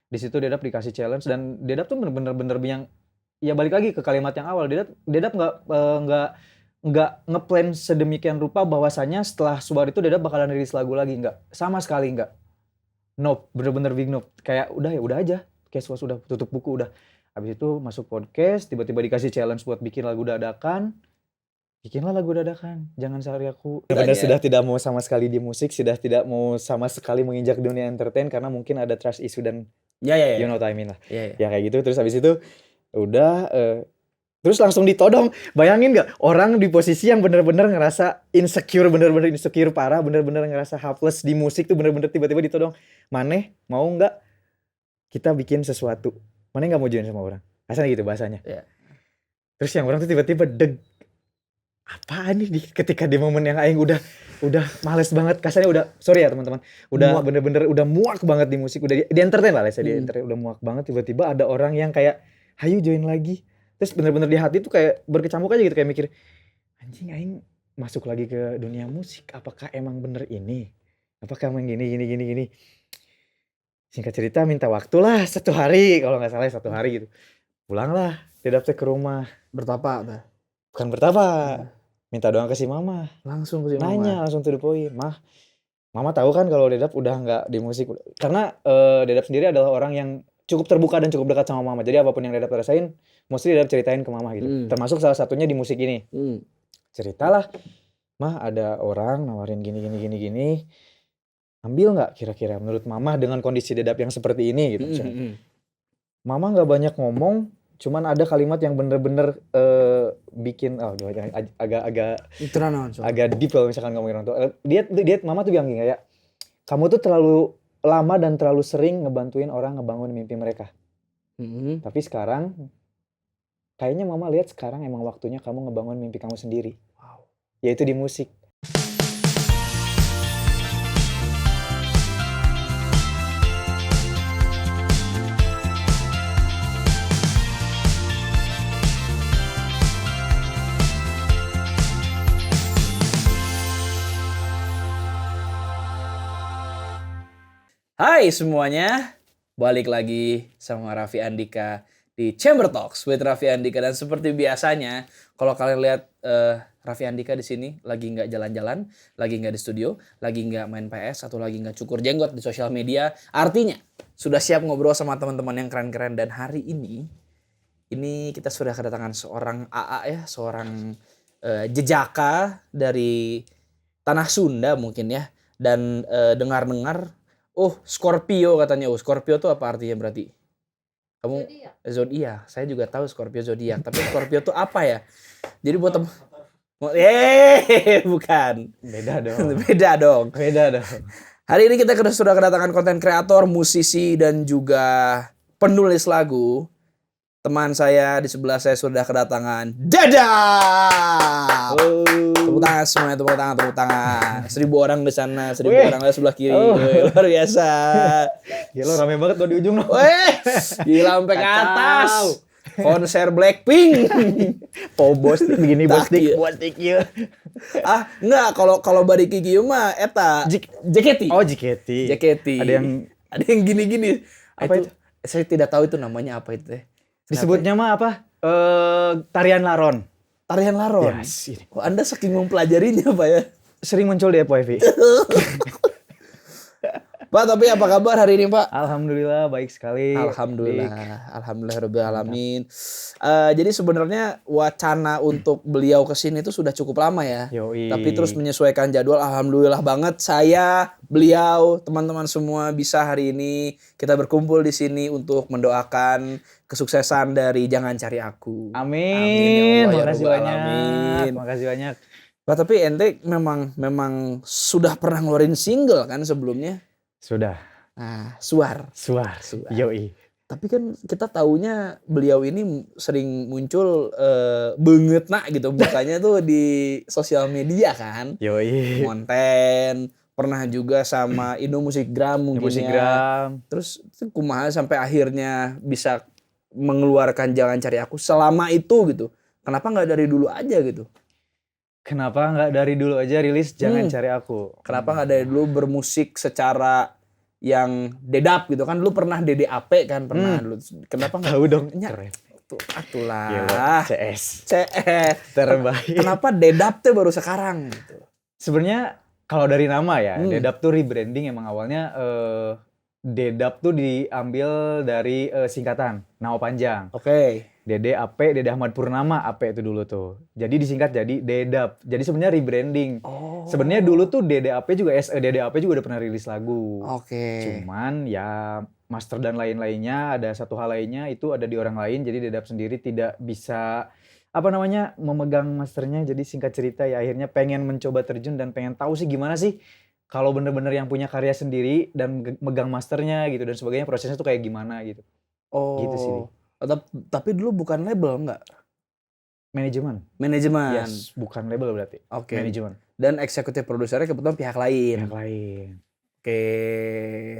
Di situ Dedap dikasih challenge dan Dedap tuh bener-bener yang ya balik lagi ke kalimat yang awal. Dedap nggak ngeplan sedemikian rupa bahwasanya setelah Suar itu Dedap bakalan rilis lagu lagi, nggak, sama sekali nggak. Nope, bener-bener big nope. Kayak udah ya udah aja, kayak sudah tutup buku udah. Habis itu masuk podcast, tiba-tiba dikasih challenge buat bikin lagu dadakan. Bikinlah lagu dadakan, Jangan Cari Aku. Benar sudah tidak mau sama sekali di musik, sudah tidak mau sama sekali menginjak dunia entertain karena mungkin ada trust issue dan Ya. you know what I mean lah. Ya. Ya kayak gitu. Terus habis itu udah terus langsung ditodong. Bayangin gak orang di posisi yang bener-bener ngerasa insecure, bener-bener insecure parah, bener-bener ngerasa helpless di musik tuh, bener-bener tiba-tiba ditodong. Maneh mau gak kita bikin sesuatu? Maneh gak mau join sama orang? Asalnya gitu bahasanya. Ya. Terus yang orang tuh tiba-tiba apaan nih ketika di momen yang aing udah males banget, kasarnya udah, sorry ya teman-teman, udah bener-bener udah muak banget di musik, udah di entertain lah saya, di entertain udah muak banget, tiba-tiba ada orang yang kayak hayu join lagi. Terus bener-bener di hati tuh kayak berkecamuk aja gitu, kayak mikir anjing aing masuk lagi ke dunia musik, apakah emang bener ini, apakah emang gini. Singkat cerita minta waktu lah 1 hari, kalau nggak salah 1 hari gitu, pulanglah Dedap ke rumah. Bertapa dah. Bukan bertapa, minta doang ke si mama. Langsung ke si mama. Nanya langsung to the point, mama tahu kan kalau Dedap udah nggak di musik, karena Dedap sendiri adalah orang yang cukup terbuka dan cukup dekat sama mama. Jadi apapun yang Dedap rasain, mostly Dedap ceritain ke mama gitu. Termasuk salah satunya di musik ini. Ceritalah, mah ada orang nawarin gini. Ambil nggak kira-kira menurut mama dengan kondisi Dedap yang seperti ini gitu. Mama nggak banyak ngomong, cuman ada kalimat yang bener-bener bikin agak deep kalau misalkan ngomongin orang tua. Dia mama tuh bilang gini kayak, kamu tuh terlalu lama dan terlalu sering ngebantuin orang ngebangun mimpi mereka. Tapi sekarang kayaknya mama lihat sekarang emang waktunya kamu ngebangun mimpi kamu sendiri. Wow. Yaitu di musik. Hai semuanya, balik lagi sama Raffi Andika di Chamber Talks with Raffi Andika. Dan seperti biasanya, kalau kalian lihat Raffi Andika di sini lagi nggak jalan-jalan, lagi nggak di studio, lagi nggak main PS, atau lagi nggak cukur jenggot di sosial media, artinya sudah siap ngobrol sama teman-teman yang keren-keren. Dan hari ini kita sudah kedatangan seorang AA ya, seorang jejaka dari tanah Sunda mungkin ya. Dan dengar-dengar, Scorpio katanya. Scorpio tuh apa artinya berarti? Kamu zodiak. Saya juga tahu Scorpio zodiak, tapi Scorpio tuh apa ya? Jadi buat bukan. Beda dong. Hari ini kita sudah kedatangan konten kreator, musisi dan juga penulis lagu. Teman saya di sebelah saya sudah kedatangan Dadap. Tepuk tangan semuanya, tepuk tangan. 1.000 orang di sana, 1.000 orang di sebelah kiri. Luar biasa. Gila rame banget tuh di ujung. Gila sampai ke atas. Konser Blackpink. Bos begini buat stick ya. Enggak, kalau bari kieu mah eta JKT. Oh, JKT. Ada yang gini-gini. Apa itu? Saya tidak tahu itu namanya apa itu teh. Disebutnya mah apa? Tarian Laron. Tarian Laron. Yes. Anda saking mempelajarinya Pak ya. Sering muncul di FYP. Pak, tapi apa kabar hari ini Pak? Alhamdulillah baik sekali. Alhamdulillah alamin. Jadi sebenarnya wacana untuk beliau kesini itu sudah cukup lama ya. Yoi. Tapi terus menyesuaikan jadwal. Alhamdulillah banget saya, beliau, teman-teman semua bisa hari ini kita berkumpul di sini untuk mendoakan kesuksesan dari Jangan Cari Aku. Amin. Ya Makasih banyak. Makasih banyak. Pak, tapi ente memang sudah pernah ngeluarin single kan sebelumnya? Sudah. Nah, Suar. Yoi. Tapi kan kita taunya beliau ini sering muncul banget gitu mukanya tuh di sosial media kan. Yoi. Konten, pernah juga sama Indo Musikgram mungkin ya. Terus kumaha sampai akhirnya bisa mengeluarkan Jangan Cari Aku selama itu gitu. Kenapa nggak dari dulu aja gitu? Kenapa nggak dari dulu aja rilis Jangan Cari Aku? Kenapa nggak dari dulu bermusik secara yang dedap gitu kan. Lu pernah DDAP kan, pernah lu. Kenapa nggak? Tahu dong. Nya, Keren. atulah. Gila, CS. Terbaik. Kenapa dedap tuh baru sekarang gitu? Sebenarnya kalau dari nama ya, Dedap tuh rebranding emang awalnya Dedap tuh diambil dari singkatan, nama panjang. Oke. Dede AP, Dede Ahmad Purnama AP itu dulu tuh. Jadi disingkat jadi Dedap. Jadi sebenarnya rebranding. Oh. Sebenarnya dulu tuh Dede AP juga Dede AP juga udah pernah rilis lagu. Oke. Cuman ya master dan lain-lainnya, ada satu hal lainnya itu ada di orang lain, jadi Dedap sendiri tidak bisa memegang masternya. Jadi singkat cerita ya akhirnya pengen mencoba terjun dan pengen tahu sih gimana sih kalau bener-bener yang punya karya sendiri dan megang masternya gitu dan sebagainya, prosesnya tuh kayak gimana gitu. Gitu sih. Oh. Tapi dulu bukan label nggak? Manajemen. Manajemen. Yes, bukan label berarti. Oke. Manajemen. Dan eksekutif produsernya kebetulan pihak lain. Pihak lain. Oke.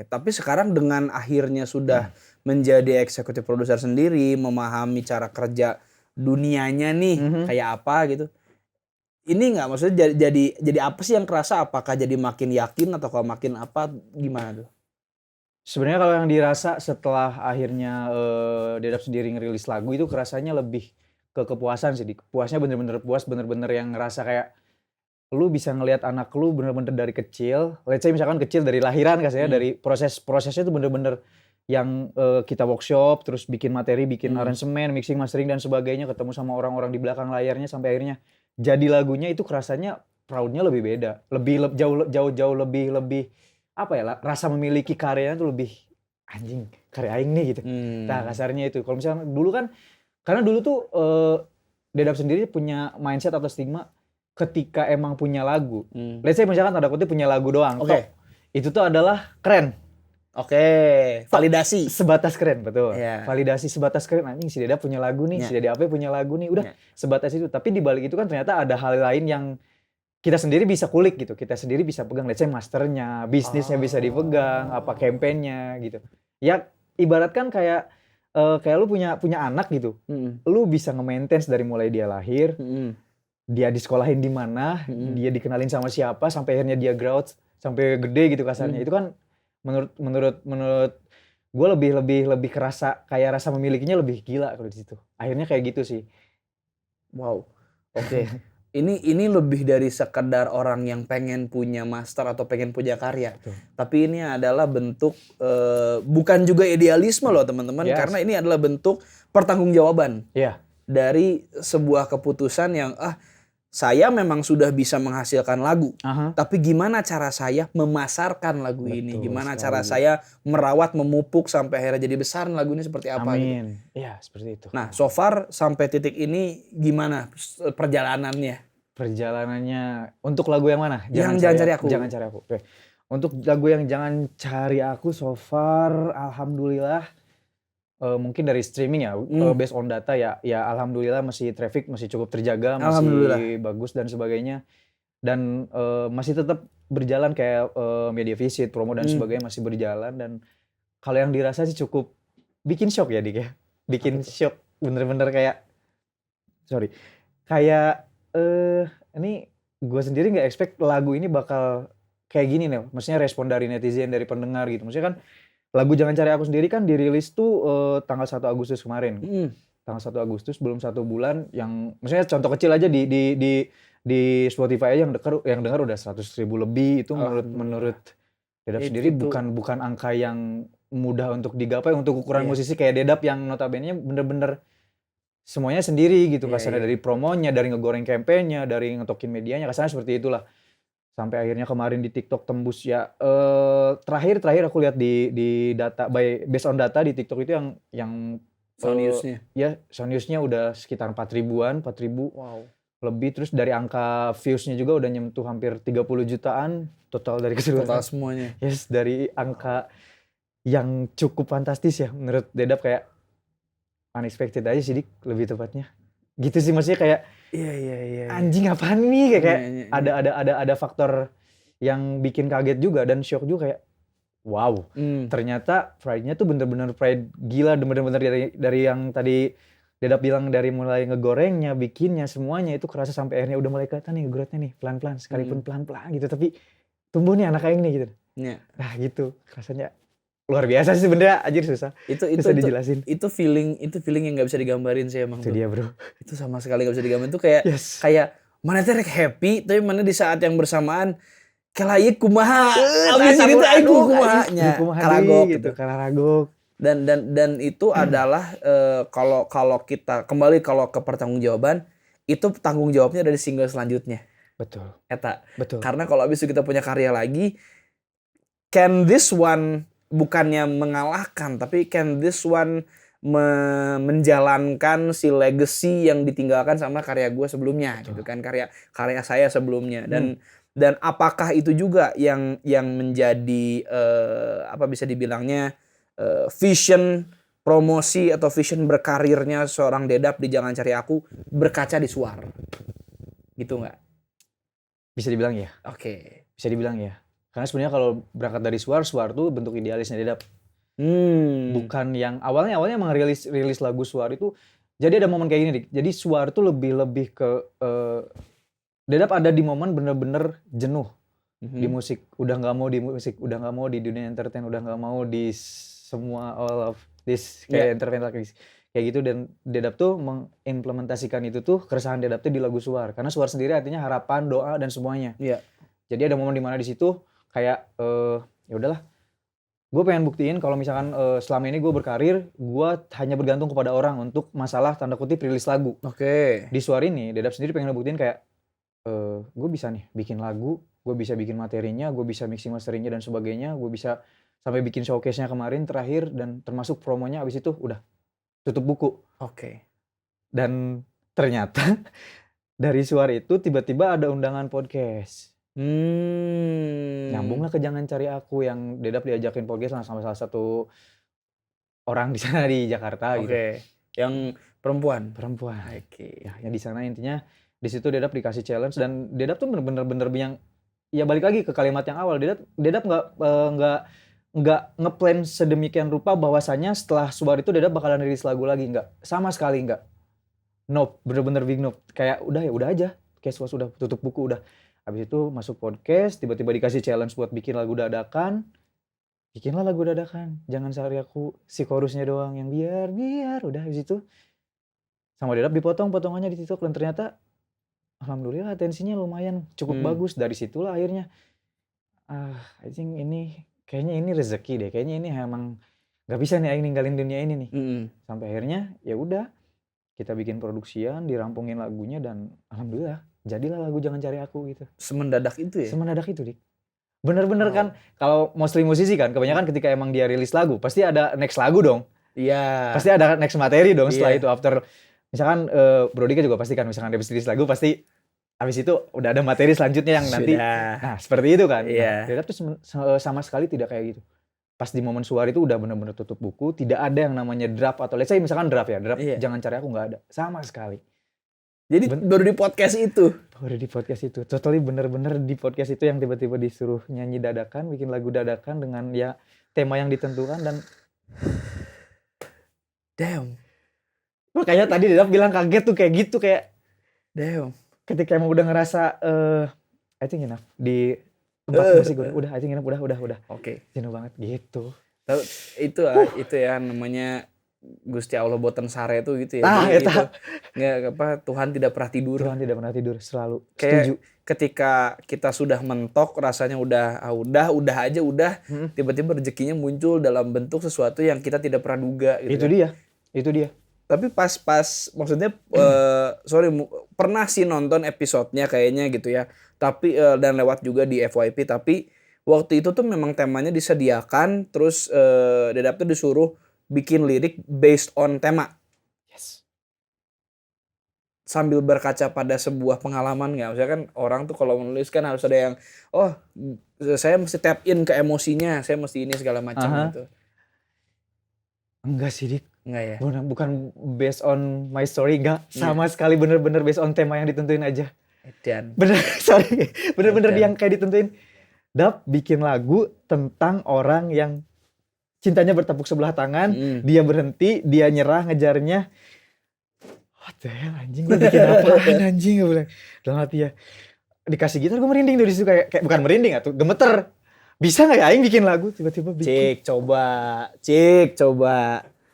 Tapi sekarang dengan akhirnya sudah menjadi eksekutif produser sendiri, memahami cara kerja dunianya nih kayak apa gitu. Ini nggak, maksudnya jadi apa sih yang kerasa? Apakah jadi makin yakin atau kalau makin apa gimana tuh? Sebenarnya kalau yang dirasa setelah akhirnya Dedap sendiri ngerilis lagu itu kerasanya lebih ke kepuasan sih. Puasnya bener-bener puas, bener-bener yang ngerasa kayak lu bisa ngelihat anak lu bener-bener dari kecil. Let's say misalkan kecil dari lahiran kasarnya, dari prosesnya itu bener-bener yang kita workshop, terus bikin materi, bikin aransemen, mixing, mastering dan sebagainya, ketemu sama orang-orang di belakang layarnya sampai akhirnya jadi lagunya, itu kerasanya proud-nya lebih beda. Jauh lebih apa ya, rasa memiliki karyanya tuh lebih anjing, karya aing nih gitu. Nah, kasarnya itu. Kalau misalnya dulu kan, karena dulu tuh Dedap sendiri punya mindset atau stigma ketika emang punya lagu. Let's say misalkan tanda kutip punya lagu doang. Oke. Itu tuh adalah keren. Oke, validasi. Sebatas keren, betul. Yeah. Validasi sebatas keren. Anjing si Dedap punya lagu nih, si Dede Ape punya lagu nih. Udah sebatas itu. Tapi di balik itu kan ternyata ada hal lain yang kita sendiri bisa kulik gitu. Kita sendiri bisa pegang, let's say masternya, bisnisnya bisa dipegang, apa campaign-nya gitu. Ya ibaratkan kayak lu punya anak gitu. Lu bisa nge-maintain dari mulai dia lahir, dia disekolahin di mana, dia dikenalin sama siapa sampai akhirnya dia growth sampai gede gitu kasarnya. Itu kan menurut gue lebih kerasa kayak rasa memilikinya lebih gila kalau di situ. Akhirnya kayak gitu sih. Wow. Oke. Ini lebih dari sekedar orang yang pengen punya master atau pengen punya karya. Betul. Tapi ini adalah bentuk bukan juga idealisme loh teman-teman, karena ini adalah bentuk pertanggungjawaban. Dari sebuah keputusan yang saya memang sudah bisa menghasilkan lagu. Tapi gimana cara saya memasarkan lagu ini? Gimana cara saya merawat, memupuk sampai akhirnya jadi besar lagu ini seperti apa? Amin. Iya, gitu. Seperti itu. Nah, so far sampai titik ini gimana perjalanannya? Perjalanannya untuk lagu yang mana? Jangan cari aku. Jangan cari aku. Oke. Untuk lagu yang jangan cari aku so far alhamdulillah mungkin dari streaming ya, based on data ya alhamdulillah masih traffic masih cukup terjaga, masih bagus dan sebagainya. Dan masih tetap berjalan kayak media visit, promo dan sebagainya masih berjalan. Dan kalau yang dirasa sih cukup bikin shock ya Dik ya. Bikin shock, bener-bener kayak ini gue sendiri nggak expect lagu ini bakal kayak gini nih. Maksudnya respon dari netizen, dari pendengar gitu. Maksudnya kan lagu Jangan Cari Aku sendiri kan dirilis tuh tanggal 1 Agustus kemarin. Tanggal 1 Agustus belum 1 bulan, yang maksudnya contoh kecil aja di Spotify aja yang dengar udah 100.000 lebih. Itu menurut Dedap sendiri bukan angka yang mudah untuk digapai untuk ukuran musisi kayak Dedap yang notabene bener-bener semuanya sendiri gitu. Kasarnya dari promonya, dari ngegoreng campaign-nya, dari ngetokin medianya, kasarnya seperti itulah. Sampai akhirnya kemarin di TikTok tembus ya. Terakhir aku lihat di data, based on data di TikTok itu yang Soundnews-nya. Soundnews-nya udah sekitar 4.000-an, 4.000 lebih. Terus dari angka views-nya juga udah nyentuh hampir 30 jutaan total dari keseluruhan. Total semuanya. Yes, dari angka yang cukup fantastis ya menurut Dedap, kayak unexpected aja sih Dik, lebih tepatnya. Gitu sih, maksudnya kayak Iya. Anjing apaan nih, kayak ada faktor yang bikin kaget juga dan shock juga kayak wow. Ternyata pride-nya tuh bener-bener pride gila, bener-bener dari yang tadi Dedap bilang, dari mulai ngegorengnya, bikinnya, semuanya itu kerasa sampai akhirnya udah mulai kelihatan nih growth-nya nih pelan-pelan, sekalipun pelan-pelan gitu, tapi tumbuh nih anak aing nih gitu. Iya. Nah gitu, rasanya luar biasa sih sebenarnya, anjir susah Itu dijelasin. itu feeling yang nggak bisa digambarin sih emang Itu tuh. dia bro. Itu sama sekali nggak bisa digambarin tuh kayak Yes. mana teh rek happy tapi mana di saat yang bersamaan kelai kumaha abis Tanya ini tuh aing aduh, kumaha nya kumaha kalagok deui gitu. kalaragok. Dan itu adalah kalau kita kembali kalau ke pertanggungjawaban itu tanggung jawabnya dari single selanjutnya Betul, eta. betul. Karena kalau abis itu kita punya karya lagi, can this one bukannya mengalahkan tapi can this one menjalankan si legacy yang ditinggalkan sama karya gue sebelumnya. Betul. Gitu kan, karya saya sebelumnya. Hmm. Dan apakah itu juga yang menjadi apa bisa dibilangnya vision promosi atau vision berkarirnya seorang Dedap di Jangan Cari Aku berkaca di Suar gitu nggak? Bisa dibilang ya, Oke. bisa dibilang ya. Karena sebenarnya kalau berangkat dari Suar tuh bentuk idealisnya Dedap. Bukan yang awalnya emang rilis lagu Suar itu. Jadi ada momen kayak gini, Dik. Jadi Suar tuh lebih ke Dedap ada di momen bener-bener jenuh di musik. Udah nggak mau di musik, udah nggak mau di dunia entertain, udah nggak mau di semua all of this kayak entertain lagi. Kayak gitu, dan Dedap tuh mengimplementasikan itu tuh keresahan Dedap tuh di lagu Suar. Karena Suar sendiri artinya harapan, doa dan semuanya. Iya. Jadi ada momen dimana di situ kayak ya udahlah, gue pengen buktiin kalau misalkan selama ini gue berkarir, gue hanya bergantung kepada orang untuk masalah tanda kutip rilis lagu. Oke. Di Suar ini Dedap sendiri pengen ngebuktiin kayak gue bisa nih bikin lagu, gue bisa bikin materinya, gue bisa mixing masteringnya dan sebagainya, gue bisa sampai bikin showcase-nya kemarin terakhir dan termasuk promonya, abis itu udah tutup buku. Oke. Dan ternyata dari Suar itu tiba-tiba ada undangan podcast. Nyambung lah ke Jangan Cari Aku yang Dedap diajakin podcast lah sama salah satu orang di sana di Jakarta gitu. Oke. Yang perempuan. Oke. Ya, yang di sana intinya di situ Dedap dikasih challenge dan Dedap tuh bener-bener yang ya balik lagi ke kalimat yang awal. Dedap nggak ngeplan sedemikian rupa bahwasanya setelah Suar itu Dedap bakalan rilis lagu lagi, nggak, sama sekali nggak. Nope, bener-bener big nope. Kayak udah ya udah aja, kayak sudah tutup buku udah. Habis itu masuk podcast, tiba-tiba dikasih challenge buat bikin lagu dadakan. Bikinlah lagu dadakan, Jangan Cari Aku, si chorusnya doang yang biar udah. Habis itu sama Dedap dipotong potongannya di TikTok dan ternyata alhamdulillah atensinya lumayan cukup bagus. Dari situlah akhirnya I think kayaknya ini rezeki deh, kayaknya ini emang nggak bisa nih aing ninggalin dunia ini nih. Sampai akhirnya ya udah kita bikin produksian, dirampungin lagunya dan alhamdulillah jadilah lagu Jangan Cari Aku gitu. Semendadak itu ya? Semendadak itu, Dik. Bener-bener kan kalau mostly musisi kan kebanyakan ketika emang dia rilis lagu pasti ada next lagu dong. Iya. Pasti ada next materi dong setelah itu, after misalkan Bro Dika juga pasti kan misalkan dia rilis lagu pasti habis itu udah ada materi selanjutnya yang nanti. Nah, seperti itu kan. Iya. Dedap tuh sama sekali tidak kayak gitu. Pas di momen Suar itu udah bener-bener tutup buku, tidak ada yang namanya draft atau let's say misalkan draft Jangan Cari Aku nggak ada sama sekali. Jadi baru di podcast itu. Baru di podcast itu. Totally bener-bener di podcast itu yang tiba-tiba disuruh nyanyi dadakan, bikin lagu dadakan dengan ya tema yang ditentukan dan damn. Makanya tadi Dedap bilang kaget tuh kayak gitu, kayak damn. Ketika emang udah ngerasa I think enough di tempat musik udah I think enough udah. Oke. Jenuh banget gitu. Itu ya namanya Gusti Allah boten sare itu gitu ya. Itu. Nggak Tuhan tidak pernah tidur. Tuhan tidak pernah tidur, selalu. Kayak setuju. Ketika kita sudah mentok rasanya udah aja tiba-tiba rezekinya muncul dalam bentuk sesuatu yang kita tidak pernah duga gitu. Itu dia. Tapi pas maksudnya pernah sih nonton episodenya kayaknya gitu ya. Tapi dan lewat juga di FYP, tapi waktu itu tuh memang temanya disediakan terus Dedap tuh disuruh bikin lirik based on tema. Yes. Sambil berkaca pada sebuah pengalaman nggak? Misalnya kan orang tuh kalau menulis kan harus ada yang saya mesti tap in ke emosinya, saya mesti ini segala macam gitu. Enggak sih, Dik. Enggak ya? Bukan based on my story, enggak. Sama sekali bener-bener based on tema yang ditentuin aja. Dan bener-bener yang kayak ditentuin. Dap bikin lagu tentang orang yang cintanya bertepuk sebelah tangan, dia berhenti, dia nyerah ngejarnya. What the hell anjing, gue bikin apaan anjing, gue bilang. Dalam hati ya, dikasih gitar gue merinding tuh disitu, kayak bukan merinding atau gemeter. Bisa nggak ya Aing bikin lagu tiba-tiba bikin? Cik coba.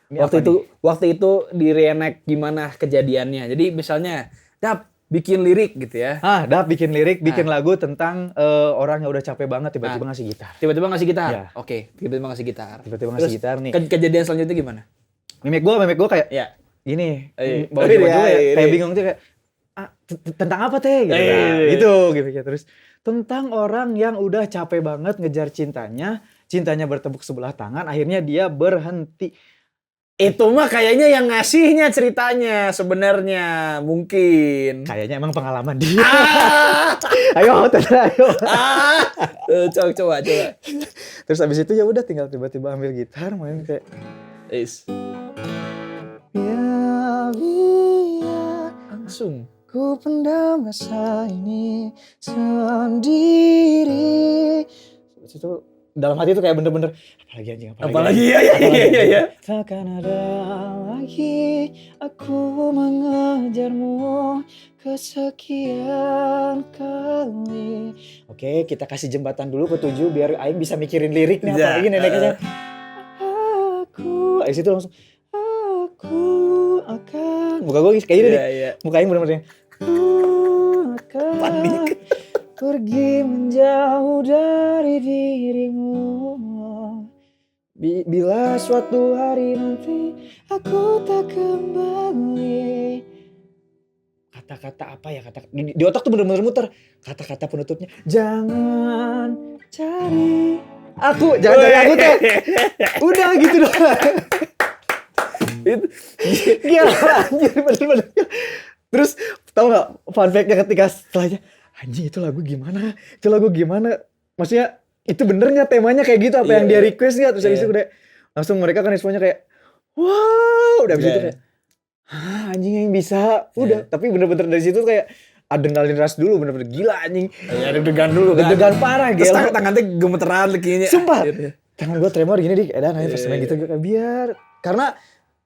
Ini Waktu apa itu di reenact gimana kejadiannya. Jadi misalnya, Dap bikin lirik gitu ya. Dap bikin lirik, bikin lagu tentang orang yang udah capek banget tiba-tiba ngasih gitar. Tiba-tiba ngasih gitar. Iya. Oke, tiba-tiba ngasih gitar. Tiba-tiba ngasih Terus, gitar nih. Kejadian selanjutnya gimana? Memek gue kayak Ya. gini, Oh, baju iya, ya, kayak iya. bingung tuh kayak tentang apa teh gitu, gitu ya. Terus tentang orang yang udah capek banget ngejar cintanya bertepuk sebelah tangan, akhirnya dia berhenti. Itu mah kayaknya yang ngasihnya ceritanya sebenarnya mungkin. Kayaknya emang pengalaman dia. Ayo, ayo. Coba. Terus abis itu ya udah tinggal tiba-tiba ambil gitar main kayak. Biar Langsung. ku pendam rasa ini sendiri. Itu dalam hati itu kayak bener-bener apalagi anjing Apalagi ya. Takkan ada lagi aku mengejarmu kesekian kali. Oke, kita kasih jembatan dulu ke 7 biar Aing bisa mikirin liriknya apalagi neneknya. Aku, abis itu langsung aku akan. Muka gue kayak gini nih. Muka Aing bener-bener akan panik. Pergi menjauh dari dirimu. Bila suatu hari nanti aku tak kembali. Kata-kata apa ya? Di otak tuh bener-bener muter. Kata-kata penutupnya. Jangan cari aku. Jangan cari aku teh. Udah gitu doang. Gila anjir bener-bener. Terus tau gak fun fact-nya ketika setelahnya. Anjing itu lagu gimana? Maksudnya itu bener gak temanya kayak gitu? Apa yang dia request gak? Terus habis itu udah langsung mereka kan responnya kayak wow. Udah habis itu kayak anjing yang bisa. Udah tapi bener-bener dari situ kayak adrenalin rush dulu bener-bener gila anjing. Ya deg-degan dulu kan. Deg-degan parah Terus gila. tangannya gemeteran kayaknya. Sumpah. Tangan gue tremor gini dik. Edan aja pas main gitu gue kayak biar. Karena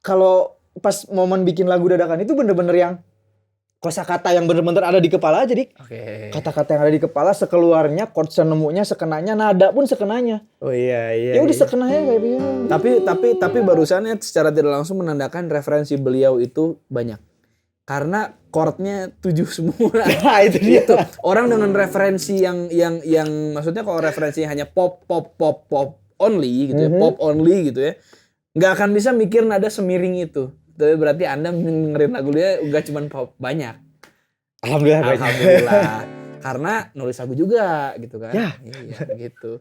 kalau pas momen bikin lagu dadakan itu bener-bener yang kosakata yang bener-bener ada di kepala aja dik. Kata-kata yang ada di kepala sekeluarnya, chord senemunya, sekenanya, nada pun sekenanya. Oh iya. Ya udah sekenanya kayak dia. Tapi barusannya secara tidak langsung menandakan referensi beliau itu banyak. Karena chordnya 7 semua. Nah, itu dia. Gitu. Orang dengan referensi yang maksudnya kalau referensi hanya pop only gitu ya, pop only gitu ya. Nggak akan bisa mikir nada semiring itu. Tapi berarti Anda dengerin lagu dia nggak cuma pop, banyak. Alhamdulillah. Karena nulis lagu juga gitu kan. Ya. Iya gitu.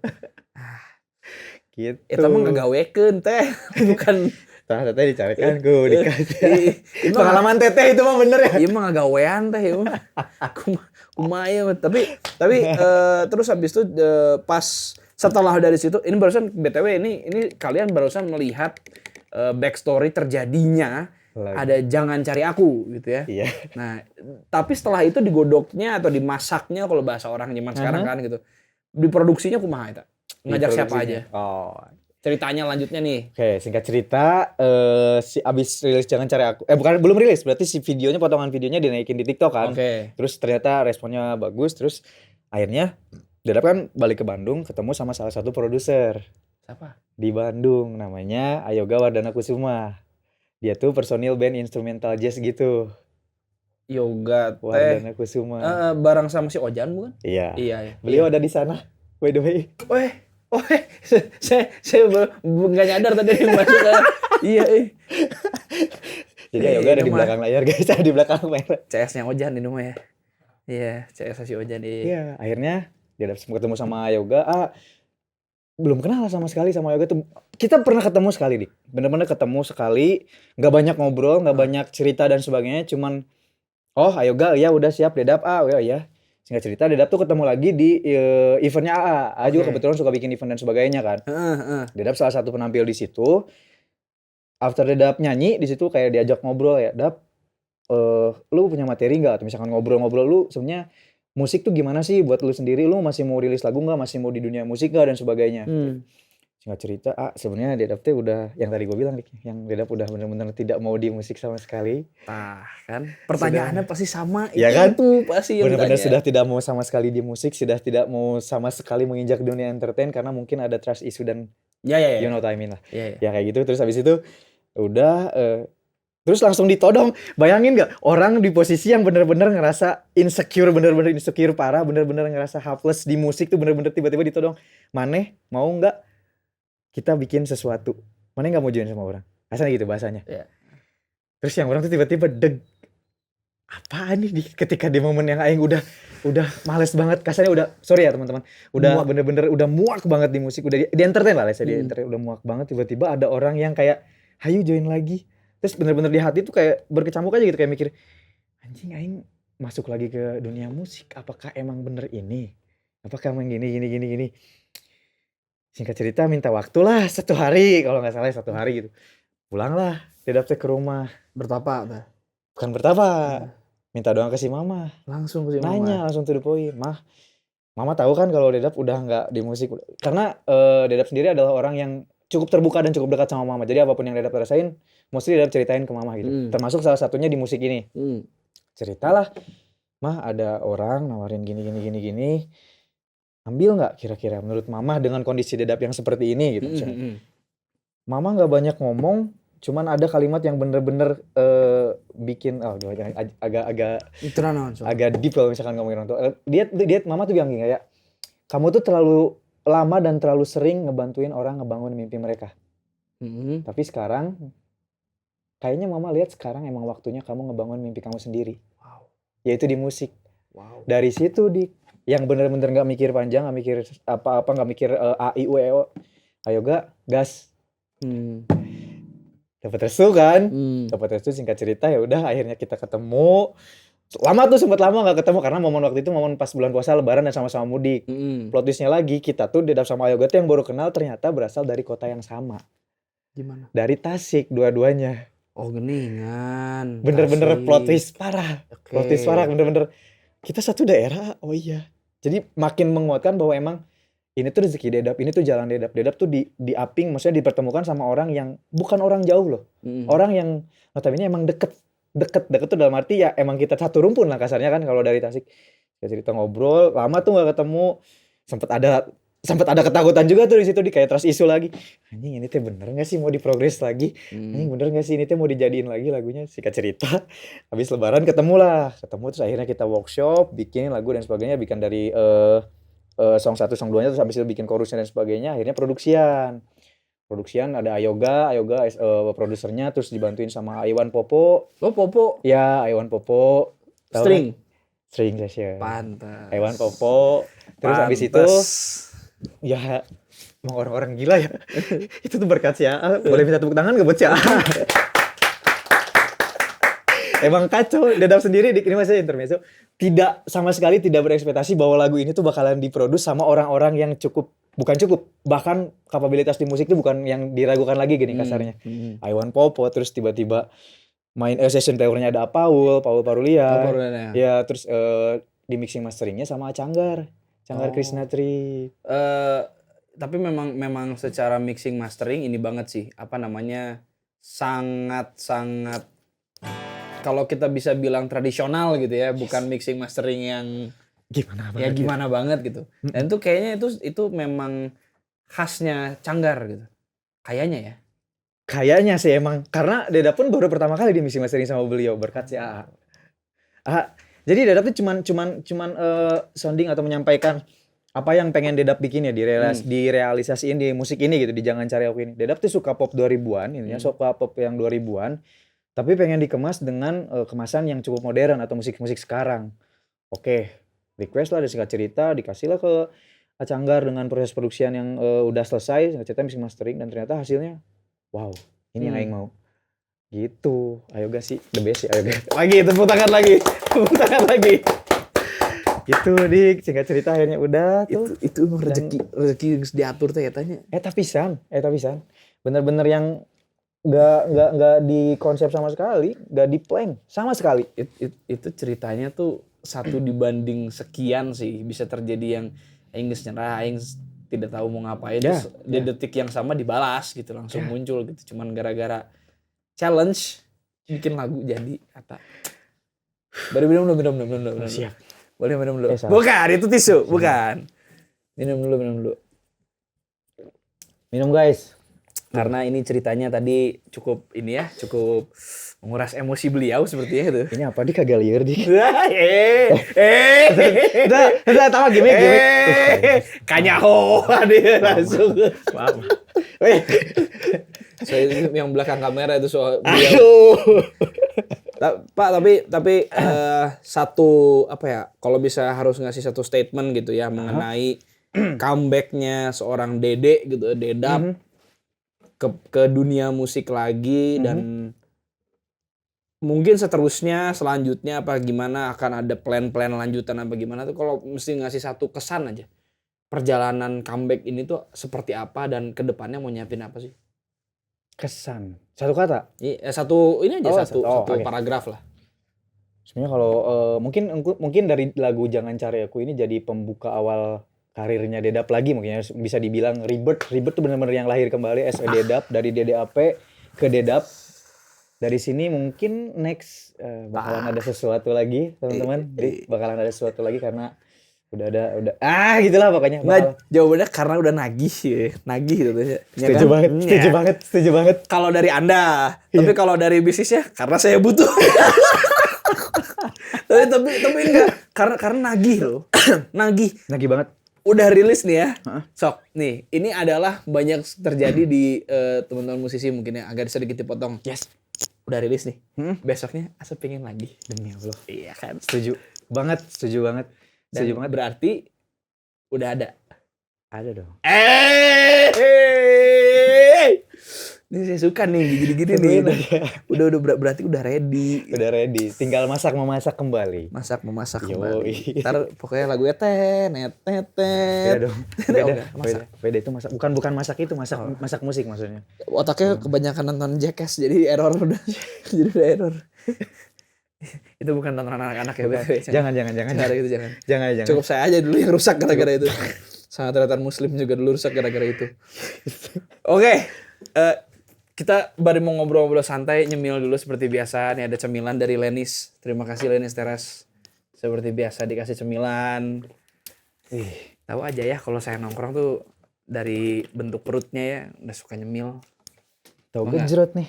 Gitu. Itu mah ngagawekeun teh, bukan teteh dicarikan ku dikasih. Pengalaman teteh itu mah bener ya. Iya mah ngagawean teh ya. Kumaha tapi terus habis itu pas setelah dari situ ini barusan BTW ini kalian barusan melihat backstory terjadinya ada Jangan Cari Aku gitu ya. Iya. Nah, tapi setelah itu digodoknya atau dimasaknya kalau bahasa orang zaman sekarang kan gitu. Diproduksinya kumaha eta? Ngajak siapa aja? Oh. Ceritanya lanjutnya nih. Oke, singkat cerita si abis rilis Jangan Cari Aku. Belum rilis, berarti si videonya potongan videonya dinaikin di TikTok kan. Terus ternyata responnya bagus, terus akhirnya Dadap kan balik ke Bandung ketemu sama salah satu produser. Siapa? Di Bandung namanya Ayoga Wardana Kusuma. Dia tuh personil band instrumental jazz gitu. Yoga Wardana Kusuma. Bareng sama si Ojan bukan? Iya. Iya. Beliau ada di sana. By the way. Saya nggak nyadar tadi yang masuk kan. Iya. Jadi Ayoga ada di belakang layar guys, ada di belakang layar. CS-nya Ojan ini mah ya. Iya, CS si Ojan Iya, akhirnya dia dapat ketemu sama Ayoga. Belum kenal sama sekali sama Ayoga tuh. Kita pernah ketemu sekali dik. Bener-bener ketemu sekali, nggak banyak ngobrol, nggak banyak cerita dan sebagainya. Cuman, Ayoga ya udah siap Dedap ya. Singkat cerita Dedap tuh ketemu lagi di eventnya AA juga kebetulan suka bikin event dan sebagainya kan. Dedap salah satu penampil di situ. After Dedap nyanyi di situ kayak diajak ngobrol ya, Dap, lu punya materi nggak? Atau misalkan ngobrol-ngobrol lu sebenarnya musik tuh gimana sih buat lu sendiri? Lu masih mau rilis lagu nggak? Masih mau di dunia musik nggak dan sebagainya? Singkat cerita, sebenarnya Dedap teh udah yang tadi gue bilang nih, yang Dedap udah bener-bener tidak mau di musik sama sekali. Tah kan pertanyaannya pasti sama, Ya kan? itu pasti yang Benar-benar sudah ditanya. tidak mau sama sekali di musik, sudah tidak mau sama sekali menginjak dunia entertain karena mungkin ada trust issue dan Ya ya you ya. know what I mean lah. Ya ya. Ya kayak gitu. Terus habis itu udah terus langsung ditodong. Bayangin nggak orang di posisi yang bener-bener ngerasa insecure, bener-bener insecure parah, bener-bener ngerasa helpless di musik tuh, bener-bener tiba-tiba ditodong. Maneh mau nggak kita bikin sesuatu? Maneh nggak mau join sama orang? Asalnya gitu bahasanya. Ya. Terus yang orang tuh tiba-tiba apaan nih ketika di momen yang aing udah males banget, kasarnya udah, sorry ya teman-teman, udah Muak. bener-bener udah muak banget di musik, udah di entertain lah saya, di Hmm. entertain udah muak banget, tiba-tiba ada orang yang kayak hayu join lagi. Terus bener-bener di hati tuh kayak berkecamuk aja gitu, kayak mikir anjing aing masuk lagi ke dunia musik, apakah emang bener ini, apakah emang gini. Singkat cerita minta waktu lah 1 hari, kalau nggak salah 1 hari gitu, pulanglah Dedap teh ke rumah. Bertapa tuh. Bukan bertapa, minta doang ke si mama. Langsung ke si Nanya mama. langsung to the point, mama tahu kan kalau Dedap udah nggak di musik, karena Dedap sendiri adalah orang yang cukup terbuka dan cukup dekat sama mama, jadi apapun yang Dedap rasain mostly Dedap ceritain ke mama gitu, termasuk salah satunya di musik ini. Ceritalah, mah ada orang nawarin gini, ambil nggak kira-kira menurut mama dengan kondisi Dedap yang seperti ini gitu misalnya. Mama nggak banyak ngomong, cuman ada kalimat yang bener-bener bikin agak deep kalau misalkan ngomongin orang tua. Dia mama tuh bilang gini kayak, kamu tuh terlalu lama dan terlalu sering ngebantuin orang ngebangun mimpi mereka. Tapi sekarang kayaknya mama lihat sekarang emang waktunya kamu ngebangun mimpi kamu sendiri. Wow. Yaitu di musik. Wow. Dari situ yang bener-bener nggak mikir panjang, nggak mikir apa-apa, nggak mikir a i u e o, ayo gas. Dapat restu kan, dapat restu. Singkat cerita ya udah akhirnya kita ketemu. Sempat lama nggak ketemu karena momen waktu itu momen pas bulan puasa lebaran dan sama-sama mudik. Plot twistnya lagi, kita tuh Dedap sama Ayoga tuh yang baru kenal ternyata berasal dari kota yang sama. Gimana? Dari Tasik dua-duanya. Oh Geningan. Bener-bener Tasik. plot twist parah. Oke. Plot twist parah, bener-bener kita satu daerah. Oh iya. Jadi makin menguatkan bahwa emang ini tuh rezeki Dedap, ini tuh jalan Dedap. Dedap tuh di-upping, maksudnya dipertemukan sama orang yang bukan orang jauh loh. Orang yang notabene emang deket tuh dalam arti ya emang kita satu rumpun lah kasarnya kan kalau dari Tasik. Kita cerita ngobrol, lama tuh nggak ketemu. Sempat ada ketakutan juga tuh di situ, di kayak trust issue lagi. Anjing ini teh bener nggak sih mau diprogres lagi? Anjing bener nggak sih ini teh mau dijadiin lagi lagunya? Singkat cerita, habis lebaran ketemu terus akhirnya kita workshop, bikin lagu dan sebagainya, bikin dari song 1, song 2-nya, terus habis itu bikin chorusnya dan sebagainya, akhirnya produksian ada Ayoga produsernya, terus dibantuin sama Aiwan Popo. Oh Popo. Ya, Aiwan Popo. String session. Pantas. Aiwan Popo. Terus habis itu ya emang orang-orang gila ya. Itu tuh berkat si AA. Boleh minta tepuk tangan gak buat si AA? Emang kacau. Dedap sendiri ini masih intermezzo, sama sekali tidak berekspektasi bahwa lagu ini tuh bakalan diproduksi sama orang-orang yang bukan bahkan kapabilitas di musik tuh bukan yang diragukan lagi gini kasarnya. Aiwan Popo, terus tiba-tiba main session player-nya ada Paul Parulia. Ya, terus di mixing masteringnya sama Canggar Krishna Tri. Tapi memang secara mixing mastering ini banget sih, apa namanya, sangat kalau kita bisa bilang tradisional gitu ya, bukan mixing mastering yang gimana banget gitu. Dan itu kayaknya itu memang khasnya Canggar gitu. Kayaknya ya. Kayaknya sih emang, karena Dedap pun baru pertama kali di mixing mastering sama beliau berkat si AA. Jadi Dedap tuh cuman sounding atau menyampaikan apa yang pengen Dedap bikin ya, direalisasiin di musik ini gitu, di Jangan Cari Aku ini. Dedap tuh suka pop 2000-an, ininya suka pop yang 2000-an, tapi pengen dikemas dengan kemasan yang cukup modern atau musik-musik sekarang. Oke, request lah, ada singkat cerita, dikasih lah ke Canggar dengan proses produksian yang udah selesai, singkat cerita mixing mastering, dan ternyata hasilnya wow, ini yang aing mau. Gitu. Ayoga sih the best sih, Ayoga. Tepuk tangan lagi. Gitu Dik, singkat cerita akhirnya udah tuh. Itu emang rezeki yang diatur teh katanya. Eta pisan. Bener-bener yang nggak di konsep sama sekali, nggak di plan sama sekali. Itu ceritanya tuh 1 dibanding sekian sih bisa terjadi, yang aing geus nyerah, aing tidak tahu mau ngapain, Ya, terus di detik yang sama dibalas gitu, langsung muncul gitu, cuman gara-gara challenge bikin lagu jadi kata. Baru minum dulu. Siap. Boleh minum dulu. Salah. Bukan, itu tisu, bukan. Minum dulu. Minum guys. Karena ini ceritanya tadi cukup menguras emosi beliau sepertinya gitu. Ini apa di kagak liar di? Udah tahu gimmick. Kanyaho dia langsung. Maaf. Saya yang belakang kamera itu soal beliau. Aduh. Pak, tapi satu apa ya? Kalau bisa harus ngasih satu statement gitu ya mengenai comebacknya seorang Dede gitu, Dedap ke dunia musik lagi dan mungkin seterusnya selanjutnya apa gimana, akan ada plan-plan lanjutan apa gimana tuh, kalau mesti ngasih satu kesan aja. Perjalanan comeback ini tuh seperti apa dan kedepannya mau nyiapin apa sih? Kesan. Satu kata. Satu ini aja satu oke. paragraf lah. Sebenarnya kalau mungkin dari lagu Jangan Cari Aku ini jadi pembuka awal karirnya Dedap lagi, mungkin ya, bisa dibilang rebirth tuh benar-benar yang lahir kembali as a Dedap, dari DDAP ke Dedap. Dari sini mungkin next bakalan ada sesuatu lagi, teman-teman. Bakalan ada sesuatu lagi karena udah gitulah pokoknya. Nggak, jawabannya karena udah nagih gitu ya. Setuju banget. Kalau dari Anda, tapi kalau dari bisnisnya karena saya butuh. tapi enggak, karena nagih loh. Nagih banget. Udah rilis nih ya. Sok, nih, ini adalah banyak terjadi di teman-teman musisi mungkin ya, agak sedikit dipotong. Yes. Udah rilis nih. Besoknya Asep pengen lagi. Demi Allah. Iya kan? Setuju banget. Dan berarti udah ada. Ada dong. Ini saya suka nih gini-gini nih. Udah berarti udah ready. Udah ready. Tinggal memasak kembali. Memasak Yoi. kembali. Ntar pokoknya lagunya tenet. Beda dong. Beda itu masak. Bukan masak itu, masak musik maksudnya. Otaknya kebanyakan nonton Jackass jadi error udah. Jadi udah error. Itu bukan tontonan anak-anak ya, BTW. Jangan. Jangan. Cukup saya aja dulu yang rusak gara-gara itu. Sangat ternyata muslim juga dulu rusak gara-gara itu. Oke. Kita baru mau ngobrol-ngobrol santai, nyemil dulu seperti biasa. Nih ada cemilan dari Lenis. Terima kasih Lenis Teras. Seperti biasa dikasih cemilan. Tahu aja ya kalau saya nongkrong tuh dari bentuk perutnya ya udah suka nyemil. Tahu gejrot nih.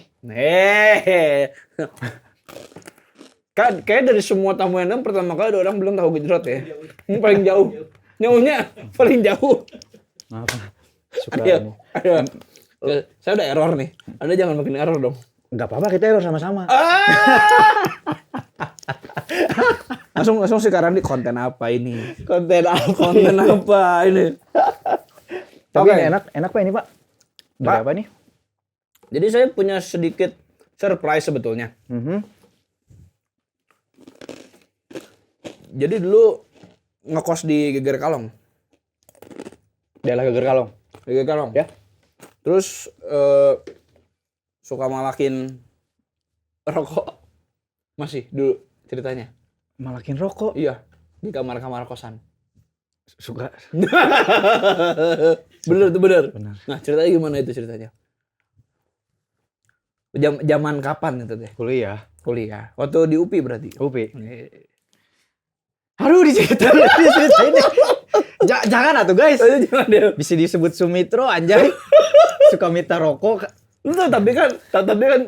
Kayak dari semua tamu yang pertama kali ada orang belum tahu gejrot ya. Ini paling jauh. Nyaunya paling jauh. Apa? Suka Ayo. Saya udah error nih. Anda jangan makin error dong. Enggak apa-apa, kita error sama-sama. Langsung sekarang di konten apa ini? Konten apa ini? Tapi enak Pak ini, Pak. Dari apa nih? Jadi saya punya sedikit surprise sebetulnya. Jadi dulu ngekos di Geger Kalong. Daerah Geger Kalong. Geger Kalong. Ya. Terus suka malakin rokok. Masih dulu ceritanya. Malakin rokok? Iya, di kamar-kamar kosan. Suka. Bener. Nah, ceritanya gimana itu ceritanya? Zaman kapan itu teh? Kuliah. Waktu di UPI berarti? UPI. Aduh, diceritain deh. Jangan atuh guys. Jangan deh. Bisa disebut Sumitro anjay. Suka minta rokok. Enggak, tapi kan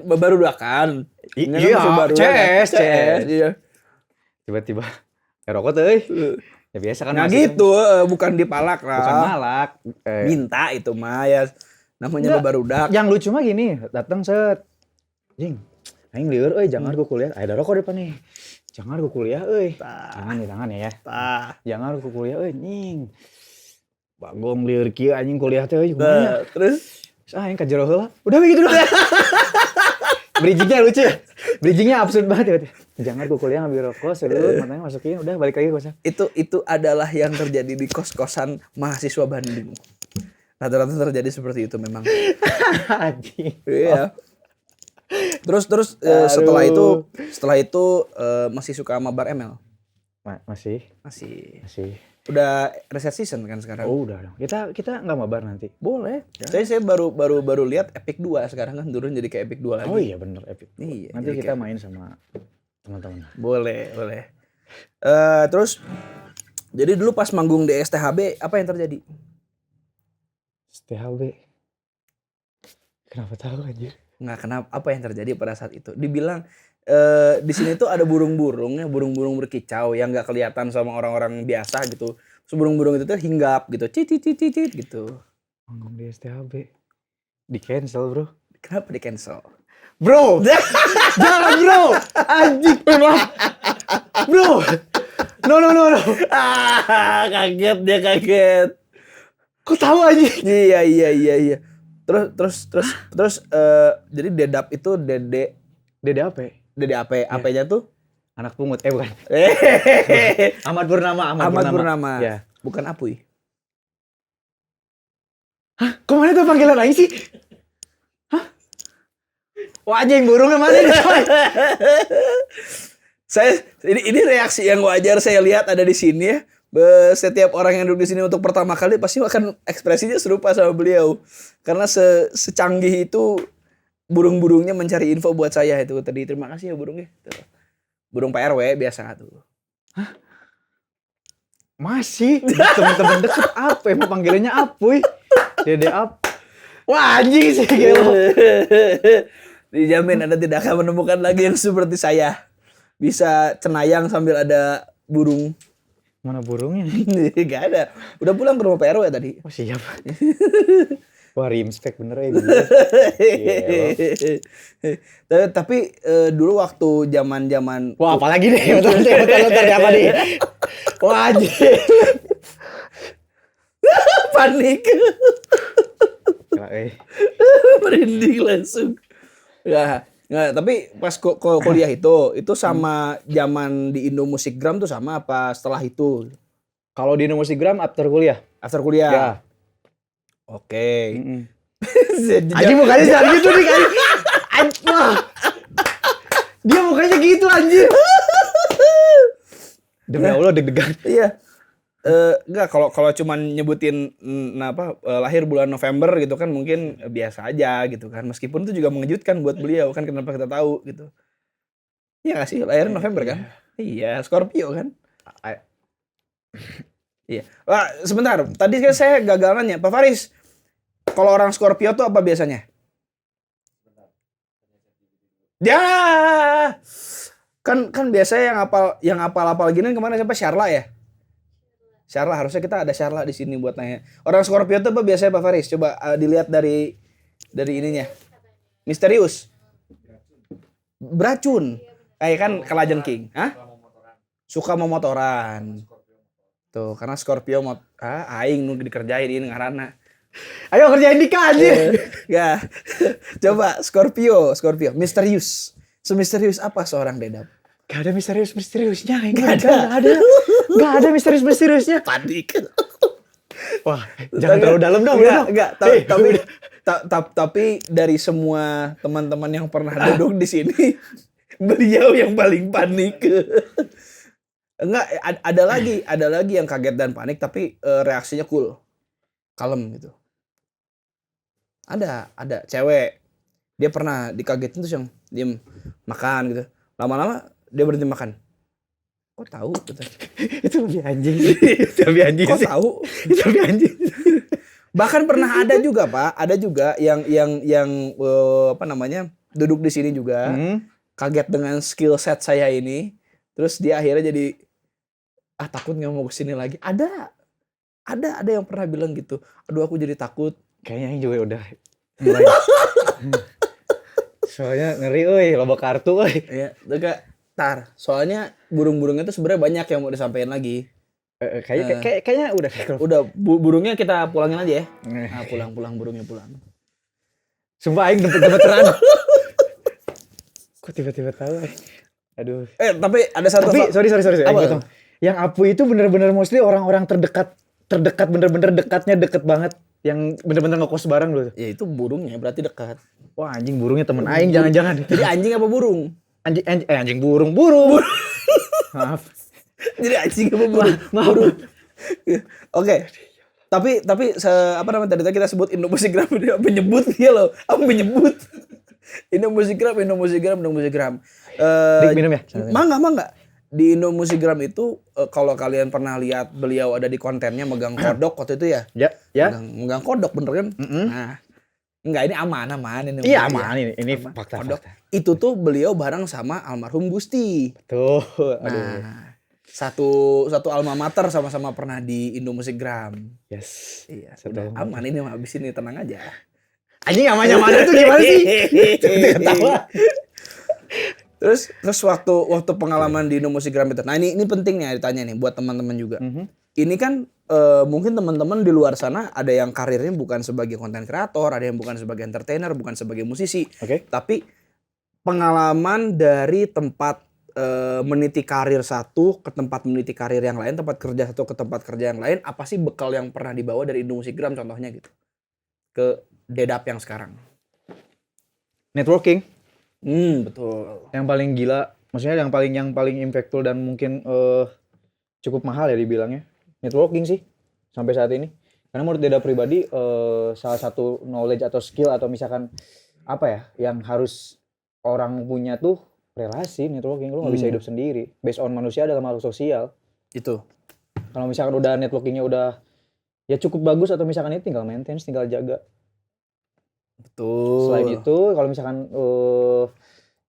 baru kan. Iya, CS. Iya. Tiba-tiba rokok tuh. Ya biasa kan. Nah gitu, bukan dipalak lah. Bukan malak. Minta itu mah ya. Namanya barudak. Yang lucu mah gini, datang set. Jing, aing lieur euy, jangan ku kuliah. Ada rokok depan nih. Jangan ku kuliah euy. Tangan ya. Jangan ku kuliah euy, nying. Bagong lieur kieu anjing kuliah teh euy kumaha. Terus aing ka jero heula. Udah begitu doang. Bridging-nya lucu ya. Bridging-nya absurd banget ya. Jangan ku kuliah ngambil rokok, selut matanya masukin, udah balik lagi kosan. Itu adalah yang terjadi di kos-kosan mahasiswa Bandung. Rata-rata terjadi seperti itu memang. Anjing. Iya. Terus setelah itu masih suka sama bar ML? Masih. udah reset season kan sekarang. Oh udah dong. Kita nggak mabar nanti. Boleh. Saya baru lihat Epic 2 sekarang kan turun jadi kayak Epic 2 lagi. Oh iya bener Epic. Iya. Nanti jadi kita kayak- main sama teman-teman. boleh. Terus jadi dulu pas manggung di STHB apa yang terjadi? STHB. Kenapa tahu anjir? Nggak, kenapa, apa yang terjadi pada saat itu? Dibilang di sini tuh ada burung-burung berkicau yang nggak kelihatan sama orang-orang biasa gitu. Terus burung-burung itu tuh hinggap gitu, cicit gitu. Manggung di STHB. Di cancel bro. Kenapa di cancel? Bro, jangan bro, anjing maaf, bro, no. Kaget dia kaget. Kok tahu anjing? Iya. Terus jadi Dedap itu Dede apa? Dede AP-nya tuh Anak pungut, bukan. Ahmad Purnama. Ahmad Purnama. Ya. Bukan Apuy. Kok mana tuh panggilan lain sih? Hah? Wah anjing burungnya mana nih coy? Ini reaksi yang wajar saya lihat ada di sini ya. Setiap orang yang duduk di sini untuk pertama kali pasti akan ekspresinya serupa sama beliau. Karena secanggih itu burung-burungnya mencari info buat saya itu tadi. Terima kasih ya burungnya. Tuh. Burung PRW biasa tuh. Masih teman-teman deket apa? Emang panggilannya Apuy. Dede Ap. Wah anjing sih gelo. Dijamin Anda tidak akan menemukan lagi yang seperti saya. Bisa cenayang sambil ada burung. Mana burungnya? Gak ada. Udah pulang ke rumah PRW tadi. Oh siap. Wah respect bener ya. Tapi dulu waktu zaman Wah apalagi nih? Bentar apa nih? Wah anjing. panik. Gila, Merinding langsung. Ya, nggak, tapi pas kuliah itu sama zaman di Indo Musikgram tuh sama apa setelah itu? Kalau di Musigram after kuliah. After kuliah. Ya. Oke. Anjing mukanya jangan gitu nih kan. Wah. Dia mukanya gitu anjir. Demi Allah deg-degan. Iya. Enggak, kalau cuman nyebutin lahir bulan November gitu kan mungkin biasa aja gitu kan. Meskipun itu juga mengejutkan buat beliau kan, kenapa kita tahu gitu. Iya gak sih, lahir November kan? Iya, Scorpio kan? Iya. Wah, sebentar. Tadi kan saya gagal nanya. Pak Faris, kalau orang Scorpio tuh apa biasanya? Ya. Kan biasanya yang hafal gini kemana siapa? Syarla ya? Syarla, harusnya kita ada Syarla di sini buat nanya. Orang Scorpio tuh apa biasanya Pak Faris? Coba dilihat dari ininya. Misterius. Beracun. Kayak kan kelajengking. Hah? Suka memotoran. Tuh, karena Scorpio aing nu dikerjain ini ngaranna. Ayo kerjain nikah anjir. Ya. Coba Scorpio, misterius. Semisterius apa seorang Dedap? Gak ada misterius-misteriusnya. Gak ada misterius-misteriusnya. Panik. Wah, jangan terlalu dalam dong. Enggak, tapi dari semua teman-teman yang pernah duduk di sini, beliau yang paling panik. Enggak, ada lagi yang kaget dan panik tapi reaksinya cool. Kalem gitu. Ada cewek. Dia pernah dikagetin terus yang diem makan gitu. Lama-lama dia berhenti makan. Kok tahu gitu. Itu lebih anjing. Kok tahu? Itu lebih anjing. Bahkan pernah ada juga, Pak, ada juga yang duduk di sini juga. Kaget dengan skill set saya ini. Terus dia akhirnya jadi takut nggak mau kesini lagi. Ada yang pernah bilang gitu. Aduh aku jadi takut. Kayaknya yang juga udah mulai. Soalnya ngeri loba kartu Iya, soalnya burung-burungnya tuh sebenarnya banyak yang mau disampaikan lagi. Kayaknya udah. Udah burungnya kita pulangin aja ya. Pulang burungnya pulang. Sumpah aing gemeteran. Kok tiba-tiba tahu Aduh. Tapi ada satu. Tapi sorry. Apa? Yang Apuy itu bener-bener mostly orang-orang terdekat bener-bener dekatnya deket banget. Yang bener-bener ngekos bareng loh. Ya itu burungnya berarti dekat. Wah anjing burungnya temen aing jangan-jangan. Jadi anjing apa burung? Anjing burung. Maaf. Jadi anjing apa burung? Maaf. Oke. Tapi apa namanya tadi kita sebut Indomusikgram dia menyebut dia loh. Apa menyebut? Indomusikgram. Dik minum ya? Mangga. Di Indomusikgram itu kalau kalian pernah lihat beliau ada di kontennya megang kodok waktu itu ya. Ya. Megang kodok bener kan? Nah, enggak ini aman ini. Iya aman ini fakta. Kodok. Itu tuh beliau bareng sama almarhum Gusti. Tuh, aduh. Nah, satu alma mater sama-sama pernah di Indomusikgram. Yes. Iya, Satu udah alma aman ini habis ini tenang aja. Anjing aman-aman itu gimana sih? Ketawa. Terus waktu pengalaman di Indomusikgram itu. Nah, ini penting nih ditanya nih buat teman-teman juga. Ini kan mungkin teman-teman di luar sana ada yang karirnya bukan sebagai konten kreator, ada yang bukan sebagai entertainer, bukan sebagai musisi. Oke. Tapi pengalaman dari tempat meniti karir satu ke tempat meniti karir yang lain, tempat kerja satu ke tempat kerja yang lain, apa sih bekal yang pernah dibawa dari Indomusikgram contohnya gitu ke Dedap yang sekarang? Networking. Betul. Yang paling gila, maksudnya yang paling impactful dan mungkin cukup mahal ya dibilangnya. Networking sih sampai saat ini. Karena menurut Deda pribadi salah satu knowledge atau skill atau misalkan apa ya yang harus orang punya tuh relasi. Networking lu nggak bisa hidup sendiri. Based on manusia adalah makhluk sosial. Itu. Kalau misalkan udah networkingnya udah ya cukup bagus atau misalkan ini tinggal maintenance, tinggal jaga. Betul. Selain itu kalau misalkan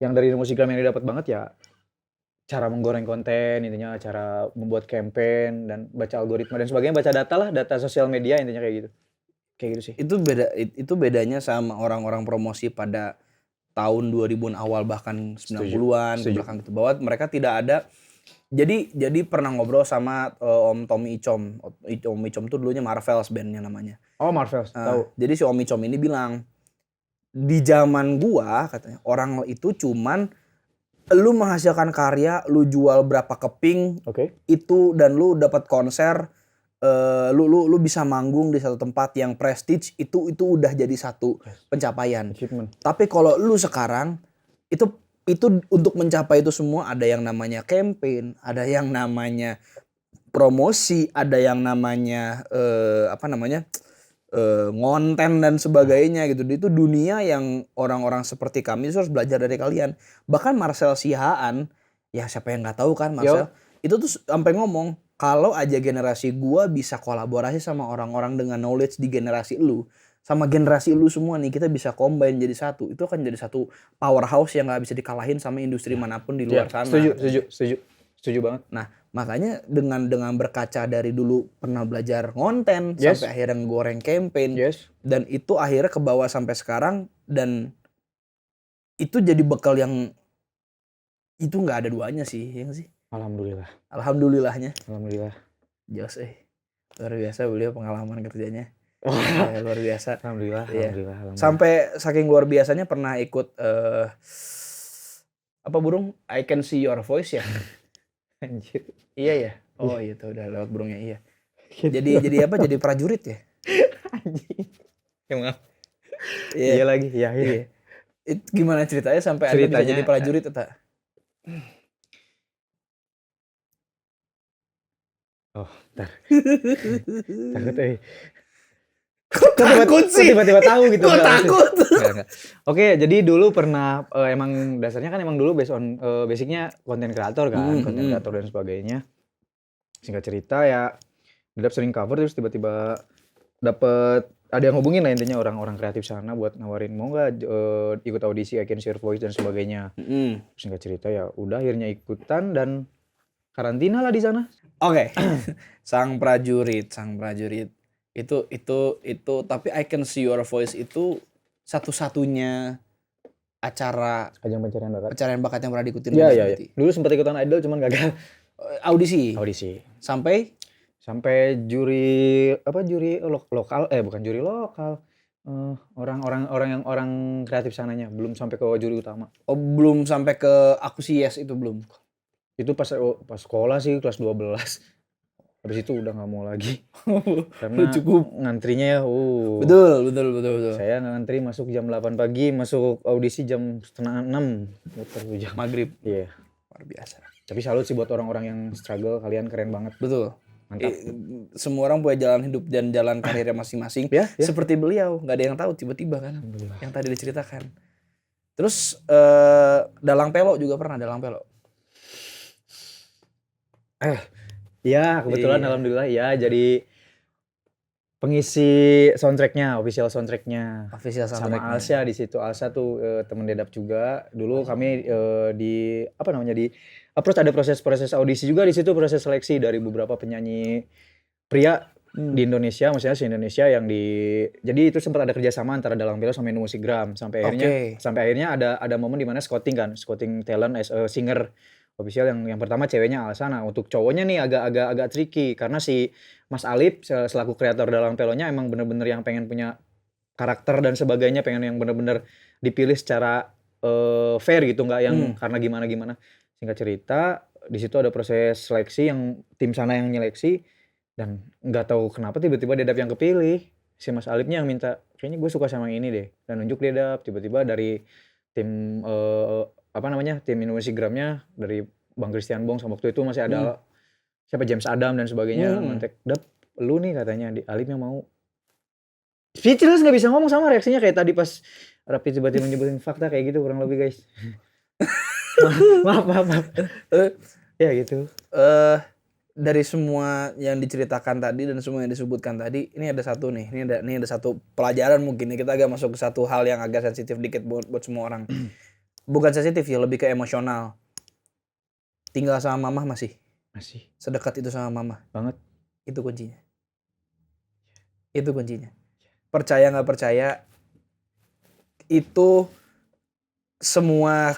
yang dari Indomusikgram yang didapat banget ya cara menggoreng konten, intinya cara membuat campaign dan baca algoritma dan sebagainya, baca data lah, data sosial media intinya kayak gitu. Kayak gitu sih. Itu bedanya sama orang-orang promosi pada tahun 2000-an awal bahkan 90-an belakang gitu, bahwa mereka tidak ada. Jadi pernah ngobrol sama Om Tommy Icom. Om Icom tuh dulunya Marvels bandnya namanya. Oh, Marvels, tahu. Jadi si Om Icom ini bilang di zaman gua katanya orang itu cuman lu menghasilkan karya, lu jual berapa keping, itu dan lu dapat konser, lu bisa manggung di satu tempat yang prestige, itu udah jadi satu pencapaian. Achievement. Tapi kalau lu sekarang itu untuk mencapai itu semua ada yang namanya campaign, ada yang namanya promosi, ada yang namanya ngonten dan sebagainya gitu. Itu dunia yang orang-orang seperti kami itu harus belajar dari kalian. Bahkan Marcel Sihaan, ya siapa yang nggak tahu kan Marcel, itu tuh sampai ngomong kalau aja generasi gua bisa kolaborasi sama orang-orang dengan knowledge di generasi lu, sama generasi lu semua nih kita bisa combine jadi satu, itu akan jadi satu powerhouse yang nggak bisa dikalahin sama industri manapun di luar sana. Setuju banget. Nah, makanya dengan berkaca dari dulu pernah belajar ngonten sampai akhirnya ngegoreng campaign dan itu akhirnya ke bawah sampai sekarang, dan itu jadi bekal yang itu nggak ada duanya sih, ya nggak sih? Alhamdulillahnya. Jos luar biasa beliau pengalaman kerjanya. Luar biasa. Alhamdulillah. Sampai saking luar biasanya pernah ikut apa burung? I Can See Your Voice ya. Anjir. Iya ya. Oh iya tuh udah lewat burungnya iya. Jadi apa? Jadi prajurit ya? Anjing. Ya maaf. Iya lagi. Iya. Itu gimana ceritanya sampai Anda bisa jadi prajurit atau? Oh, bentar. Takut Takut sih. Tiba-tiba tahu gitu. Kok takut? Enggak. Oke, jadi dulu pernah emang dasarnya kan emang dulu based on basicnya konten kreator kan, konten kreator dan sebagainya. Singkat cerita ya, Dedap sering cover terus tiba-tiba dapet ada yang hubungin lah intinya orang-orang kreatif sana buat nawarin mau nggak ikut audisi I Can Share Voice dan sebagainya. Singkat cerita ya udah akhirnya ikutan dan karantina lah di sana. Oke. Sang prajurit. Itu tapi I Can See Your Voice itu satu-satunya acara Ajang pencarian bakat yang pernah diikutin. Iya. Dulu sempat ikutan Idol cuman gagal. Audisi. Sampai juri lokal bukan juri lokal. Orang kreatif sananya belum sampai ke juri utama. Oh, belum sampai ke Aku Sih Yes itu belum. Itu pas sekolah sih kelas 12. Habis itu udah nggak mau lagi. Karena cukup ngantrinya ya. Betul. Saya ngantri masuk jam 8 pagi, masuk audisi jam 5:30. Muter tuh jam maghrib. Iya. Luar biasa. Tapi salut sih buat orang-orang yang struggle, kalian keren banget. Betul. Mantap. Semua orang punya jalan hidup dan jalan karirnya masing-masing. Ya, ya. Seperti beliau, nggak ada yang tahu tiba-tiba kan. Alhamdulillah. Yang tadi diceritakan. Terus Dalang Pelo juga pernah, Dalang Pelo. Iya, kebetulan Iya. alhamdulillah ya jadi pengisi soundtracknya, official soundtracknya. Official Sama soundtracknya. Alsa di situ. Alsa tuh temen Dedap juga. Dulu kami di apa namanya di approach ada proses audisi juga di situ, proses seleksi dari beberapa penyanyi pria di Indonesia, maksudnya se Indonesia yang jadi itu sempat ada kerjasama antara Dalang Pelo sama Indo Musikgram sampai akhirnya ada momen di mana scouting talent as a singer official yang pertama ceweknya Alsa. Nah, untuk cowoknya nih agak tricky karena si Mas Alip selaku kreator Dalang Pelonya emang bener-bener yang pengen punya karakter dan sebagainya, pengen yang bener-bener dipilih secara fair gitu, nggak yang karena gimana-gimana. Singkat cerita, di situ ada proses seleksi yang tim sana yang nyeleksi dan nggak tahu kenapa tiba-tiba Dedap yang kepilih. Si Mas Alipnya yang minta, kayaknya gue suka sama yang ini deh, dan nunjuk Dedap. Tiba-tiba dari tim tim Indomusikgramnya dari Bang Christian Bong sama waktu itu masih ada siapa James Adam dan sebagainya ngontek, "Dap, lu nih," katanya, Alipnya mau. Speechless, nggak bisa ngomong sama reaksinya kayak tadi pas Rapi tiba-tiba nyebutin fakta kayak gitu kurang lebih guys. maaf. Ya gitu. Dari semua yang diceritakan tadi dan semua yang disebutkan tadi, ini ada satu nih, ini ada satu pelajaran mungkin nih, kita agak masuk ke satu hal yang agak sensitif dikit buat semua orang. Bukan sensitif ya, lebih ke emosional. Tinggal sama mamah masih sedekat itu sama mamah Banget. Itu kuncinya. Percaya nggak percaya, itu semua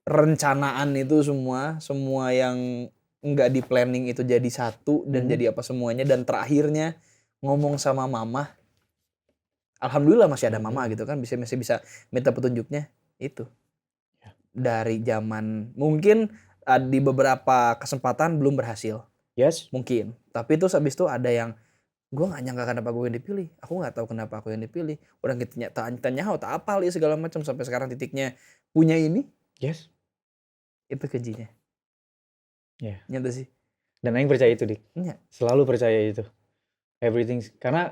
rencanaan itu semua yang nggak di planning itu jadi satu dan jadi apa semuanya, dan terakhirnya ngomong sama mama, alhamdulillah masih ada mama gitu kan, masih bisa minta petunjuknya itu. Dari zaman mungkin di beberapa kesempatan belum berhasil. Yes. Mungkin, tapi terus habis itu ada yang gue nggak nyangka kenapa gue yang dipilih, aku nggak tahu kenapa aku yang dipilih, orang kita tanya tak apa li segala macam sampai sekarang titiknya punya ini. Yes. Itu kuncinya. Ya. Nyata sih. Dan Aing percaya itu, Dik. Iya. Selalu percaya itu. Everything. Karena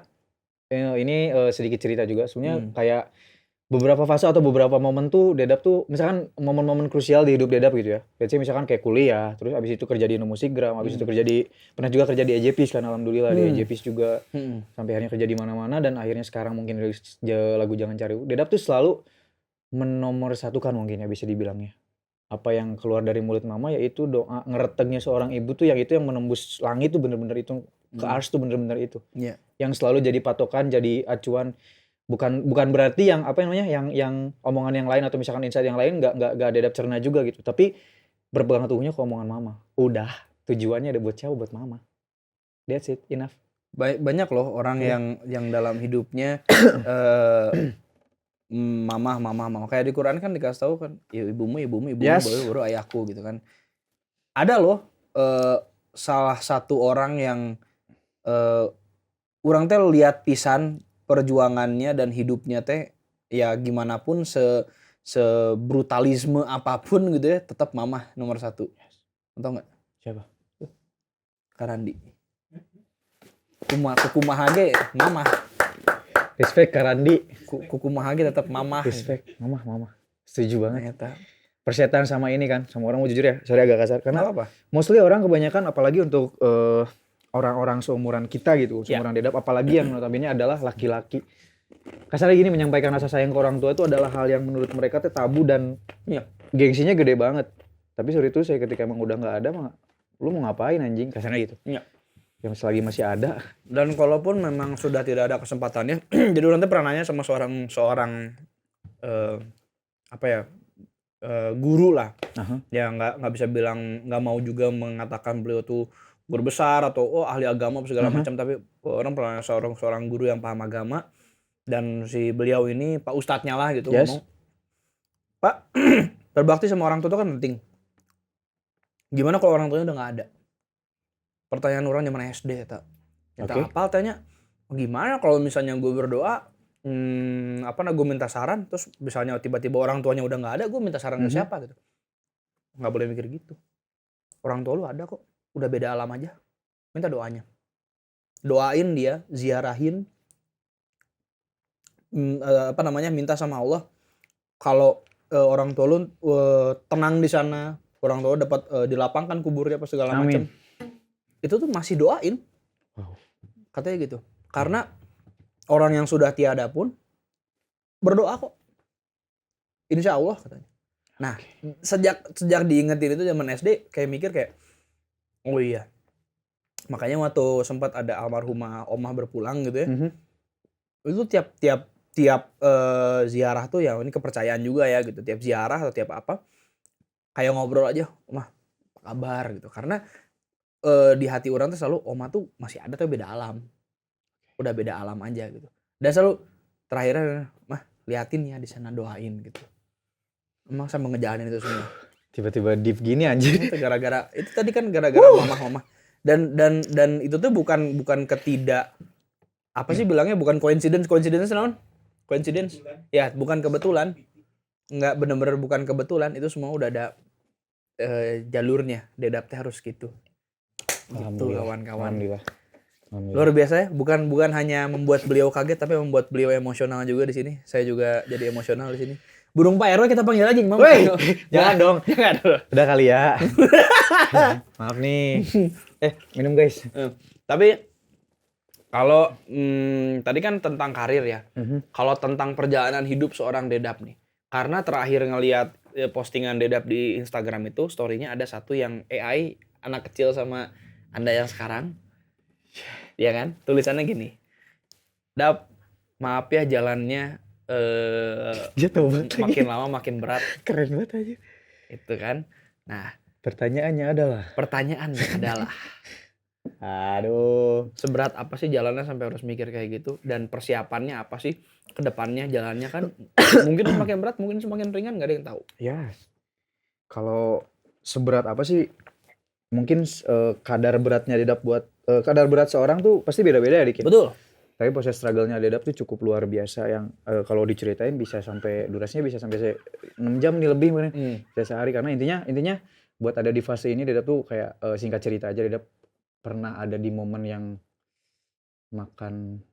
ini sedikit cerita juga. Sebenarnya kayak beberapa fase atau beberapa momen tuh Dedap tuh misalkan momen-momen krusial di hidup Dedap gitu ya. Let's say misalkan kayak kuliah, terus abis itu kerja di Indomusikgram, abis itu pernah juga kerja di EJPIS kan, alhamdulillah di EJPIS juga. Sampai akhirnya kerja di mana-mana dan akhirnya sekarang mungkin rilis lagu Jangan Cari. Dedap tuh selalu menomorsatukan mungkin ya bisa dibilangnya. Apa yang keluar dari mulut mama yaitu doa ngeretegnya seorang ibu tuh yang itu yang menembus langit tuh bener-bener itu ke ars tuh bener-bener itu. Iya. Yang selalu jadi patokan, jadi acuan. Bukan berarti yang apa namanya yang omongan yang lain atau misalkan insight yang lain nggak Dedap cerna juga gitu, tapi berpegang teguhnya ke omongan mama. Udah tujuannya ada buat siapa, buat mama. That's it, enough. Banyak loh orang yang dalam hidupnya mama kayak di Quran kan dikasih tahu kan, ya ibumu Yes. baru ayahku gitu kan. Ada loh salah satu orang yang orang teh lihat pisan perjuangannya dan hidupnya teh ya gimana pun sebrutalisme apapun gitu ya, tetap mamah nomor satu. Tahu nggak? Siapa? Karandi. Kumaha ge mamah. Respect Karandi. Kumaha ge tetap mamah. Respect mama. Setuju banget. Ternyata. Persetan sama ini kan, sama orang mau jujur ya, sorry agak kasar karena apa? Mostly orang kebanyakan apalagi untuk orang-orang seumuran kita gitu, seumuran Dedap, apalagi yang notabene adalah laki-laki. Kasarnya gini, menyampaikan rasa sayang ke orang tua itu adalah hal yang menurut mereka tuh tabu dan gengsinya gede banget. Tapi sorry itu saya ketika emang udah nggak ada mah, lu mau ngapain anjing, kasarnya gitu. Iya. Yang selagi masih ada. Dan kalaupun memang sudah tidak ada kesempatannya, jadi nanti pernah nanya sama seorang guru lah, ya nggak bisa bilang, nggak mau juga mengatakan beliau tuh guru besar atau ahli agama segala macam, tapi orang pernah seorang guru yang paham agama dan si beliau ini Pak Ustadznya lah gitu ngomong, Pak, berbakti sama orang tua itu kan penting. Gimana kalau orang tuanya udah nggak ada? Pertanyaan orang zaman SD tak. Apa tanya? Gimana kalau misalnya gue berdoa, gue minta saran, terus misalnya tiba-tiba orang tuanya udah nggak ada, gue minta saran ke siapa gitu? Nggak boleh mikir gitu. orang tua lu ada kok, udah beda alam aja, minta doanya, doain dia, ziarahin, minta sama Allah kalau orang tua lu tenang di sana, orang tua dapat dilapangkan kuburnya apa segala macam. Amin. Itu tuh masih doain. Wow. Katanya gitu. Karena orang yang sudah tiada pun berdoa kok. Insya Allah katanya. Nah, sejak diingetin itu zaman SD kayak mikir kayak, oh iya. Makanya waktu sempat ada almarhumah omah berpulang gitu ya. Itu tiap ziarah tuh ya, ini kepercayaan juga ya gitu. Tiap ziarah atau tiap apa kayak ngobrol aja, "Omah, apa kabar?" gitu. Karena di hati orang tuh selalu omah tuh masih ada tapi beda alam. Udah beda alam aja gitu. Dan selalu terakhirnya, "Mah, liatin ya di sana, doain" gitu. Emang sama ngejalanin itu semua. Tiba-tiba deep gini anjir. Itu gara-gara itu tadi kan gara-gara mama. Dan itu tuh bukan ketidak apa sih bilangnya, bukan coincidence naon? Coincidence. Ya, bukan kebetulan. Enggak, bener-bener bukan kebetulan, itu semua udah ada jalurnya. Dedap teh harus gitu. Gitu kawan-kawan. Alhamdulillah. Luar biasa ya, bukan hanya membuat beliau kaget tapi membuat beliau emosional juga di sini. Saya juga jadi emosional di sini. Burung Pak RW kita panggil aja, Mang. Woi, jangan dong. Jangan dong. Udah kali ya. Maaf nih. Minum guys. Tapi kalau tadi kan tentang karir ya. Kalau tentang perjalanan hidup seorang Dedap nih. Karena terakhir ngelihat postingan Dedap di Instagram itu, story-nya ada satu yang AI anak kecil sama Anda yang sekarang. Iya kan? Tulisannya gini. Dap, maaf ya jalannya Dia tahu banget makin lama makin berat. Keren banget aja. Itu kan. Nah, pertanyaannya adalah aduh, seberat apa sih jalannya sampai harus mikir kayak gitu, dan persiapannya apa sih ke depannya, jalannya kan mungkin semakin berat, mungkin semakin ringan, nggak ada yang tahu. ya. Kalau seberat apa sih? Mungkin kadar beratnya Dedap buat kadar berat seorang tuh pasti beda-beda ya, Dik. Betul. Tapi proses struggle-nya Dedap tuh cukup luar biasa yang kalau diceritain bisa sampai durasinya bisa sampai 6 jam nih lebih mungkin. Bisa sehari, karena intinya buat ada di fase ini Dedap tuh kayak singkat cerita aja, Dedap pernah ada di momen yang makan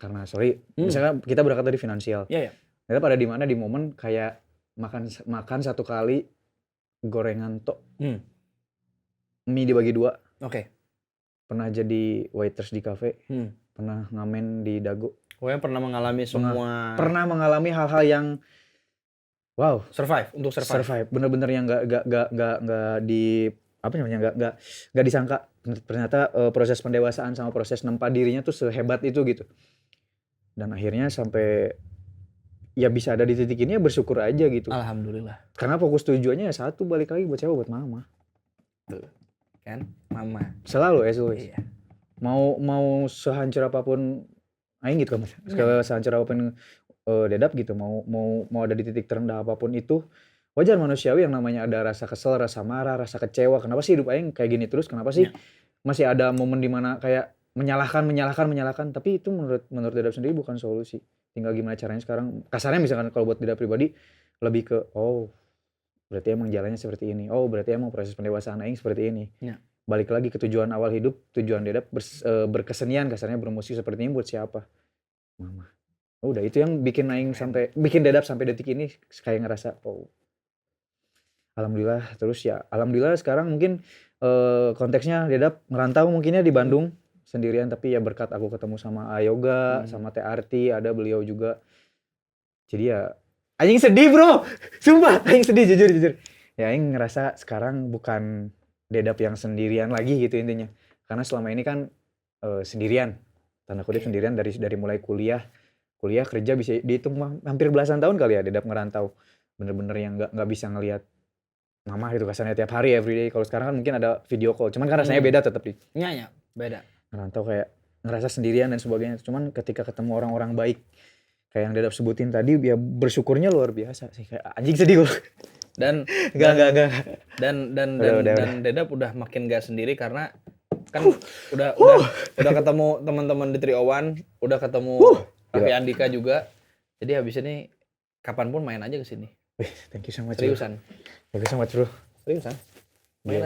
karena misalnya kita berangkat dari finansial. Iya. Dedap ada di mana di momen kayak makan satu kali gorengan tok. Mie dibagi 2. Oke. Pernah jadi waiters di kafe. Pernah ngamen di dago. Pokoknya pernah mengalami semua. Pernah mengalami hal-hal yang wow, survive. Bener-bener yang nggak di apa namanya, nggak disangka. Ternyata proses pendewasaan sama proses nempa dirinya tuh sehebat itu gitu. Dan akhirnya sampai ya bisa ada di titik ini ya bersyukur aja gitu. Alhamdulillah. Karena fokus tujuannya ya satu, balik lagi buat siapa? Buat mama. Tuh. Kan? Mama. Selalu always. Iya. Mau sehancur apapun aing gitu kan. Sehancur apapun Dedap gitu, mau ada di titik terendah apapun itu wajar, manusiawi yang namanya ada rasa kesel, rasa marah, rasa kecewa. Kenapa sih hidup aing kayak gini terus? Kenapa sih masih ada momen dimana kayak menyalahkan, tapi itu menurut Dedap sendiri bukan solusi. Tinggal gimana caranya sekarang. Kasarnya misalkan kalau buat Dedap pribadi lebih ke berarti emang jalannya seperti ini. Berarti emang proses pendewasaan aing seperti ini. Balik lagi ke tujuan awal hidup, tujuan Dedap berkesenian, kasarnya bermusik seperti ini buat siapa? Mama. Udah itu yang bikin aing bikin Dedap sampai detik ini kayak ngerasa alhamdulillah. Terus ya alhamdulillah sekarang mungkin konteksnya Dedap ngerantau mungkinnya di Bandung sendirian, tapi ya berkat aku ketemu sama Ayoga, sama Teh Arti, ada beliau juga. Jadi ya anjing sedih bro, sumpah anjing sedih jujur. Ya anjing ngerasa sekarang bukan Dedap yang sendirian lagi gitu intinya. Karena selama ini kan sendirian, tanda kutip sendirian dari mulai kuliah kerja bisa dihitung hampir belasan tahun kali ya Dedap ngerantau. Bener-bener yang nggak bisa ngelihat mama gitu kasarnya tiap hari everyday. Kalau sekarang kan mungkin ada video call, cuman kan rasanya beda tetap di. Iya, beda. Ngerantau kayak ngerasa sendirian dan sebagainya. Cuman ketika ketemu orang-orang baik kayak yang Dedap sebutin tadi, ya bersyukurnya luar biasa sih. Kayak anjing sedih gue. Dan enggak. Dan Dedap udah makin gak sendiri karena kan udah ketemu teman-teman di 301, udah ketemu Raffi Andika juga. Jadi habis ini kapanpun main aja ke sini. Thank you so much. Seriusan. Thank you so much bro. Seriusan. Nulis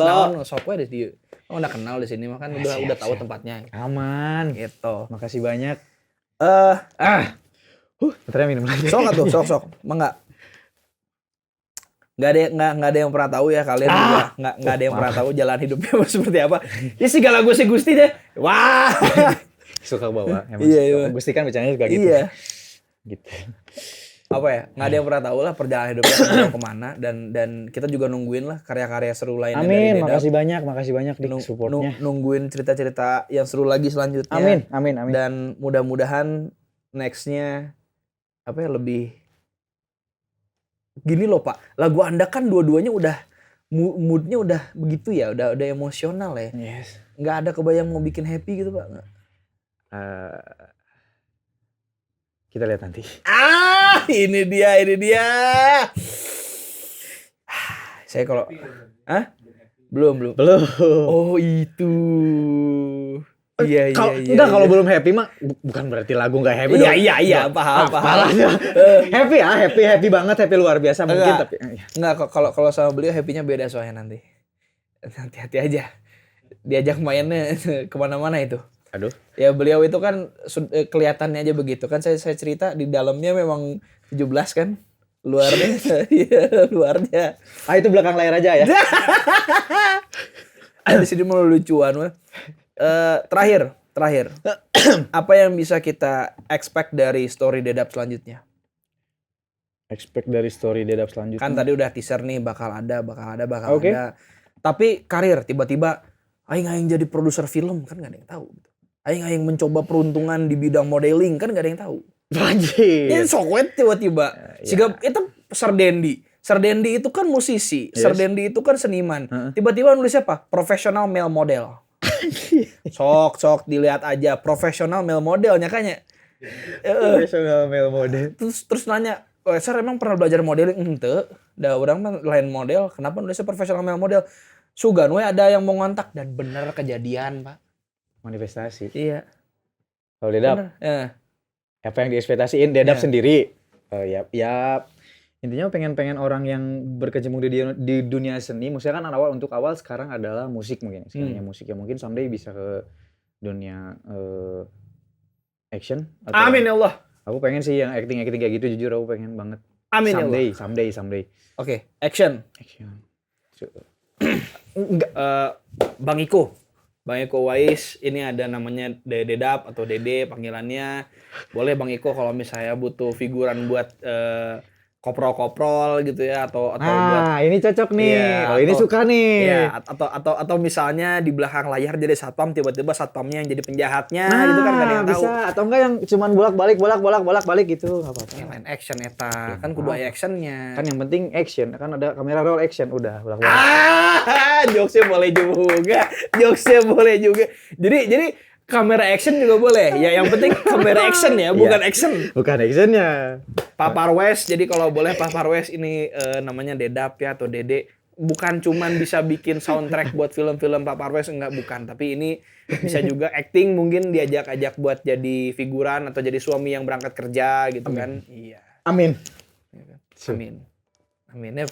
naon sok we di. Oh udah kenal di sini mah kan udah tahu tempatnya. Aman. Gitu. Makasih banyak. Bentar minum lagi. Sok. Enggak. Nggak ada yang pernah tahu ya kalian juga nggak ada yang pernah tahu jalan hidupnya seperti apa. Ya segala Gusti deh. Wah. Suka bawa. Iya. Gusti kan bercandanya juga gitu. Iya. Gitu. Apa ya? Nggak ada yang pernah tahu lah perjalanan hidupnya mau kemana dan kita juga nungguin lah karya-karya seru lainnya dari Dedap. Makasih banyak di supportnya. Nungguin cerita-cerita yang seru lagi selanjutnya. Amin. Dan mudah-mudahan nextnya apa ya lebih gini loh Pak, lagu Anda kan dua-duanya udah moodnya udah begitu ya, udah emosional ya. Yes. Nggak ada kebayang mau bikin happy gitu Pak? Kita lihat nanti. Ini dia. Saya kalau, belum. Oh itu. Iya. Kalau belum happy mah bukan berarti lagu nggak happy. Iya, paham. Happy banget, happy luar biasa mungkin tapi enggak kalau sama beliau happy-nya beda soalnya nanti. Hati-hati aja. Diajak mainnya kemana-mana itu. Aduh. Ya beliau itu kan kelihatannya aja begitu kan saya cerita di dalamnya memang 17 kan. Luarnya. Luarnya. Itu belakang layar aja ya. Di sini mau lucuan mah. Terakhir. Apa yang bisa kita expect dari story Dedap selanjutnya? Kan tadi udah teaser nih bakal ada. Tapi karir tiba-tiba aing jadi produser film kan gak ada yang tahu. Aing mencoba peruntungan di bidang modeling kan gak ada yang tahu. Anjir. Ini sokwet tiba-tiba. Siga itu Sardendi itu kan musisi, Sardendi itu kan seniman. Tiba-tiba nulisnya apa? Professional male model. Sok dilihat aja profesional male model nyakanya. Profesional male model. Terus nanya, "Sir emang pernah belajar modeling?" "Henteu. Da urang mah lain model. Kenapa nulisnya profesional male model?" Sugan we ada yang mau ngontak dan bener kejadian, Pak. Manifestasi. Iya. Kalau Dedap. Apa yang diekspektasiin Dedap sendiri. Ya intinya pengen orang yang berkecimpung di dunia seni, maksudnya kan untuk awal sekarang adalah musik mungkin. Sekarangnya musik ya mungkin someday bisa ke dunia action atau amin ya Allah. Aku pengen sih yang acting kayak gitu, jujur aku pengen banget. Amin ya Allah. Someday. Oke, action. Bang Iko Wais, ini ada namanya Dedap atau Dede panggilannya. Boleh Bang Iko kalau misalnya butuh figuran buat koprol gitu ya atau buat ini cocok nih. Ini suka nih. Iya, atau misalnya di belakang layar jadi satpam, tiba-tiba satpamnya yang jadi penjahatnya gitu kan gak ada yang tahu. Bisa atau enggak yang cuman bolak-balik gitu enggak apa-apa. Yang lain action eta, kan kudu aya actionnya. Kan yang penting action, kan ada kamera roll action udah bolak-balik. Jokesnya boleh juga. Jadi kamera action juga boleh. Ya yang penting kamera action ya, bukan action. Bukan actionnya. Pak Parwes, jadi kalau boleh Pak Parwes ini namanya Dedap ya atau Dede. Bukan cuman bisa bikin soundtrack buat film-film Pak Parwes, bukan. Tapi ini bisa juga acting, mungkin diajak buat jadi figuran atau jadi suami yang berangkat kerja gitu. Amin. Kan. Iya. Amin. Ya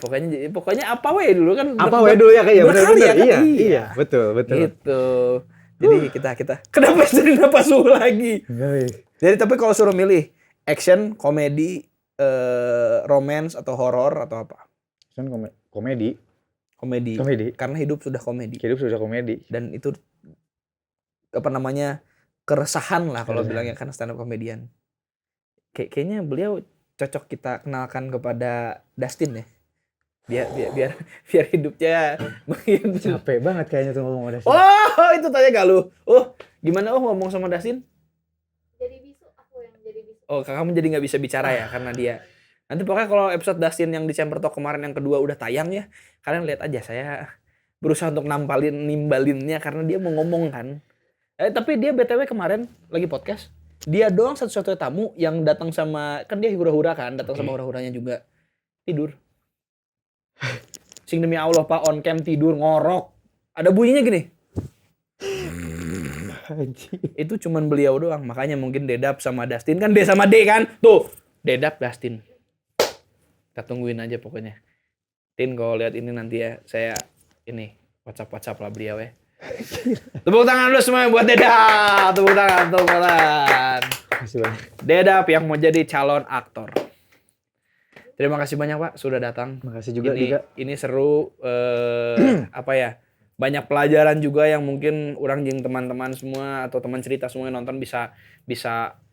pokoknya apa we dulu kan. Apa we dulu ya kayak benar-benar. Iya, betul. Gitu. Jadi kita kenapa jadi napas lagi? Jadi tapi kalau suruh milih action, komedi, romance atau horor atau apa? Action, komedi. Karena hidup sudah komedi. Dan itu keresahan lah kalau bilangnya kan stand up comedian. Kayaknya beliau cocok kita kenalkan kepada Dustin ya. Biar hidupnya mungkin capek banget kayaknya tuh ngomong sama Dustin. Oh, itu tanya gak lu? Gimana ngomong sama Dustin? Aku yang jadi bisu. Kamu jadi nggak bisa bicara ya karena dia. Nanti pokoknya kalau episode Dustin yang di Chamber Talk kemarin yang kedua udah tayang ya, kalian lihat aja saya berusaha untuk nimbalinnya karena dia mau ngomong kan. Tapi dia BTW kemarin lagi podcast. Dia doang satu-satunya tamu yang datang sama, kan dia hura-hura kan, datang sama hura-huranya juga. Tidur. Sing demi Allah Pak, on cam tidur, ngorok. Ada bunyinya gini. Itu cuman beliau doang. Makanya mungkin Dedap sama Dustin, kan D sama D kan. Tuh, Dedap, Dustin. Kita tungguin aja pokoknya. Rin kalau lihat ini nanti ya saya ini WhatsApp lah beliau ya. Tepuk tangan dulu semua buat Dedap. Tepuk tangan. Makasih banyak. Dedap yang mau jadi calon aktor. Terima kasih banyak Pak sudah datang. Makasih juga ini, Dika. ini seru apa ya? Banyak pelajaran juga yang mungkin orang jeung teman-teman semua atau teman cerita semua yang nonton bisa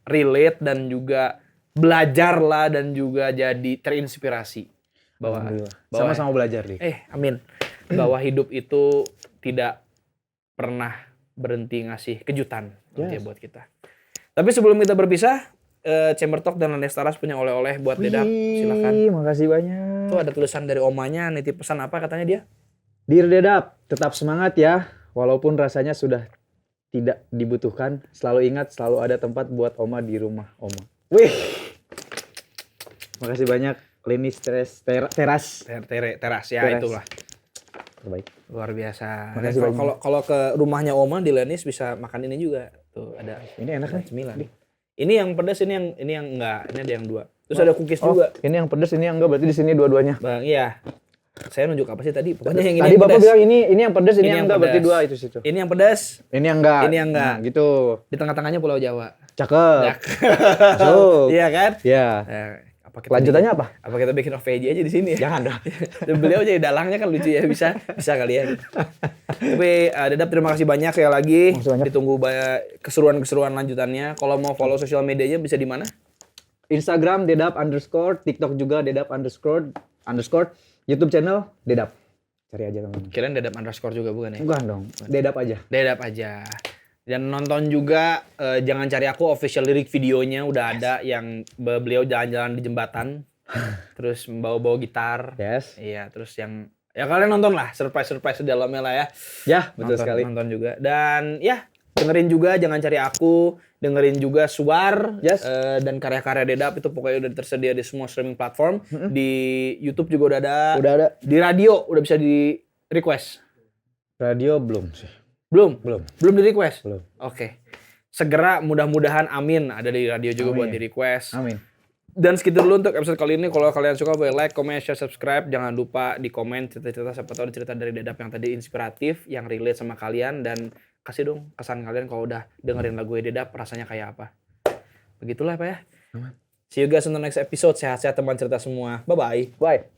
relate dan juga belajar lah dan juga jadi terinspirasi bahwa Alhamdulillah. Sama-sama belajar, Dik. amin. Bahwa hidup itu tidak pernah berhenti ngasih kejutan Yes. buat kita. Tapi sebelum kita berpisah, Chamber Talk dan Landes Taras punya oleh-oleh buat Dedap. Silakan. Makasih banyak. Tuh ada tulisan dari omanya, nitip pesan apa katanya dia? Dear Dedap, tetap semangat ya. Walaupun rasanya sudah tidak dibutuhkan, selalu ingat selalu ada tempat buat Oma di rumah Oma. Wih. Makasih banyak Lenis Teras. Teras ya Teras. itulah. Terbaik. Luar biasa. Makasih Kalau- banyak. Kalau ke rumahnya Oma di Lenis bisa makan ini juga. Tuh ada Ini enak kan? cemilan. Ini yang pedas, ini yang enggak. Ini ada yang dua. Terus ada cookies Oh, juga. ini yang pedas, ini yang enggak. Berarti di sini dua-duanya. Bang, iya. Saya nunjuk apa sih tadi? Pokoknya yang ini Tadi yang Bapak pedas. bilang ini yang pedas, ini yang enggak. Berarti pedas. dua itu situ. Ini yang pedas, Ini yang enggak. Ini yang enggak. Nah, gitu. di tengah-tengahnya Pulau Jawa. Cakep. Masuk. Iya kan? Ya. Apa Lanjutannya apa? Apa kita bikin OVJ aja di sini ya? Jangan dong. Beliau jadi dalangnya kan lucu ya, bisa kali ya. Tapi Dedap terima kasih banyak sekali lagi. Makasih banyak. Ditunggu banyak keseruan-keseruan lanjutannya. Kalau mau follow sosial medianya bisa di mana? Instagram Dedap_, TikTok juga Dedap_, YouTube channel Dedap. Cari aja teman-teman. Kirain Dedap _ juga bukan ya? Bukan dong. Dedap aja. Dedap aja. Dan nonton juga jangan cari aku official lirik videonya udah ada yang beliau jalan-jalan di jembatan. Terus bawa-bawa gitar. Yes. Iya, terus yang ya kalian nonton lah, surprise di dalamnya lah ya. Ya, betul Nonton, sekali. nonton juga. Dan ya, dengerin juga jangan cari aku, dengerin juga Suar Yes. dan karya-karya Dedap itu pokoknya udah tersedia di semua streaming platform. Di YouTube juga udah ada. Udah ada. Di radio udah bisa di request. Radio belum sih. Belum Belum. di request. Belum. Oke. Segera mudah-mudahan amin ada di radio juga Amin. buat di request. Amin. Dan segitu dulu untuk episode kali ini. Kalau kalian suka boleh like, comment, share, subscribe. Jangan lupa di komen cerita-cerita siapa tahu ada cerita dari Dedap yang tadi inspiratif, yang relate sama kalian dan kasih dong kesan kalian kalau udah dengerin lagu Dedap rasanya kayak apa. Begitulah Pak ya. Aman. See you guys on the next episode. Sehat-sehat teman cerita semua. Bye bye. Bye.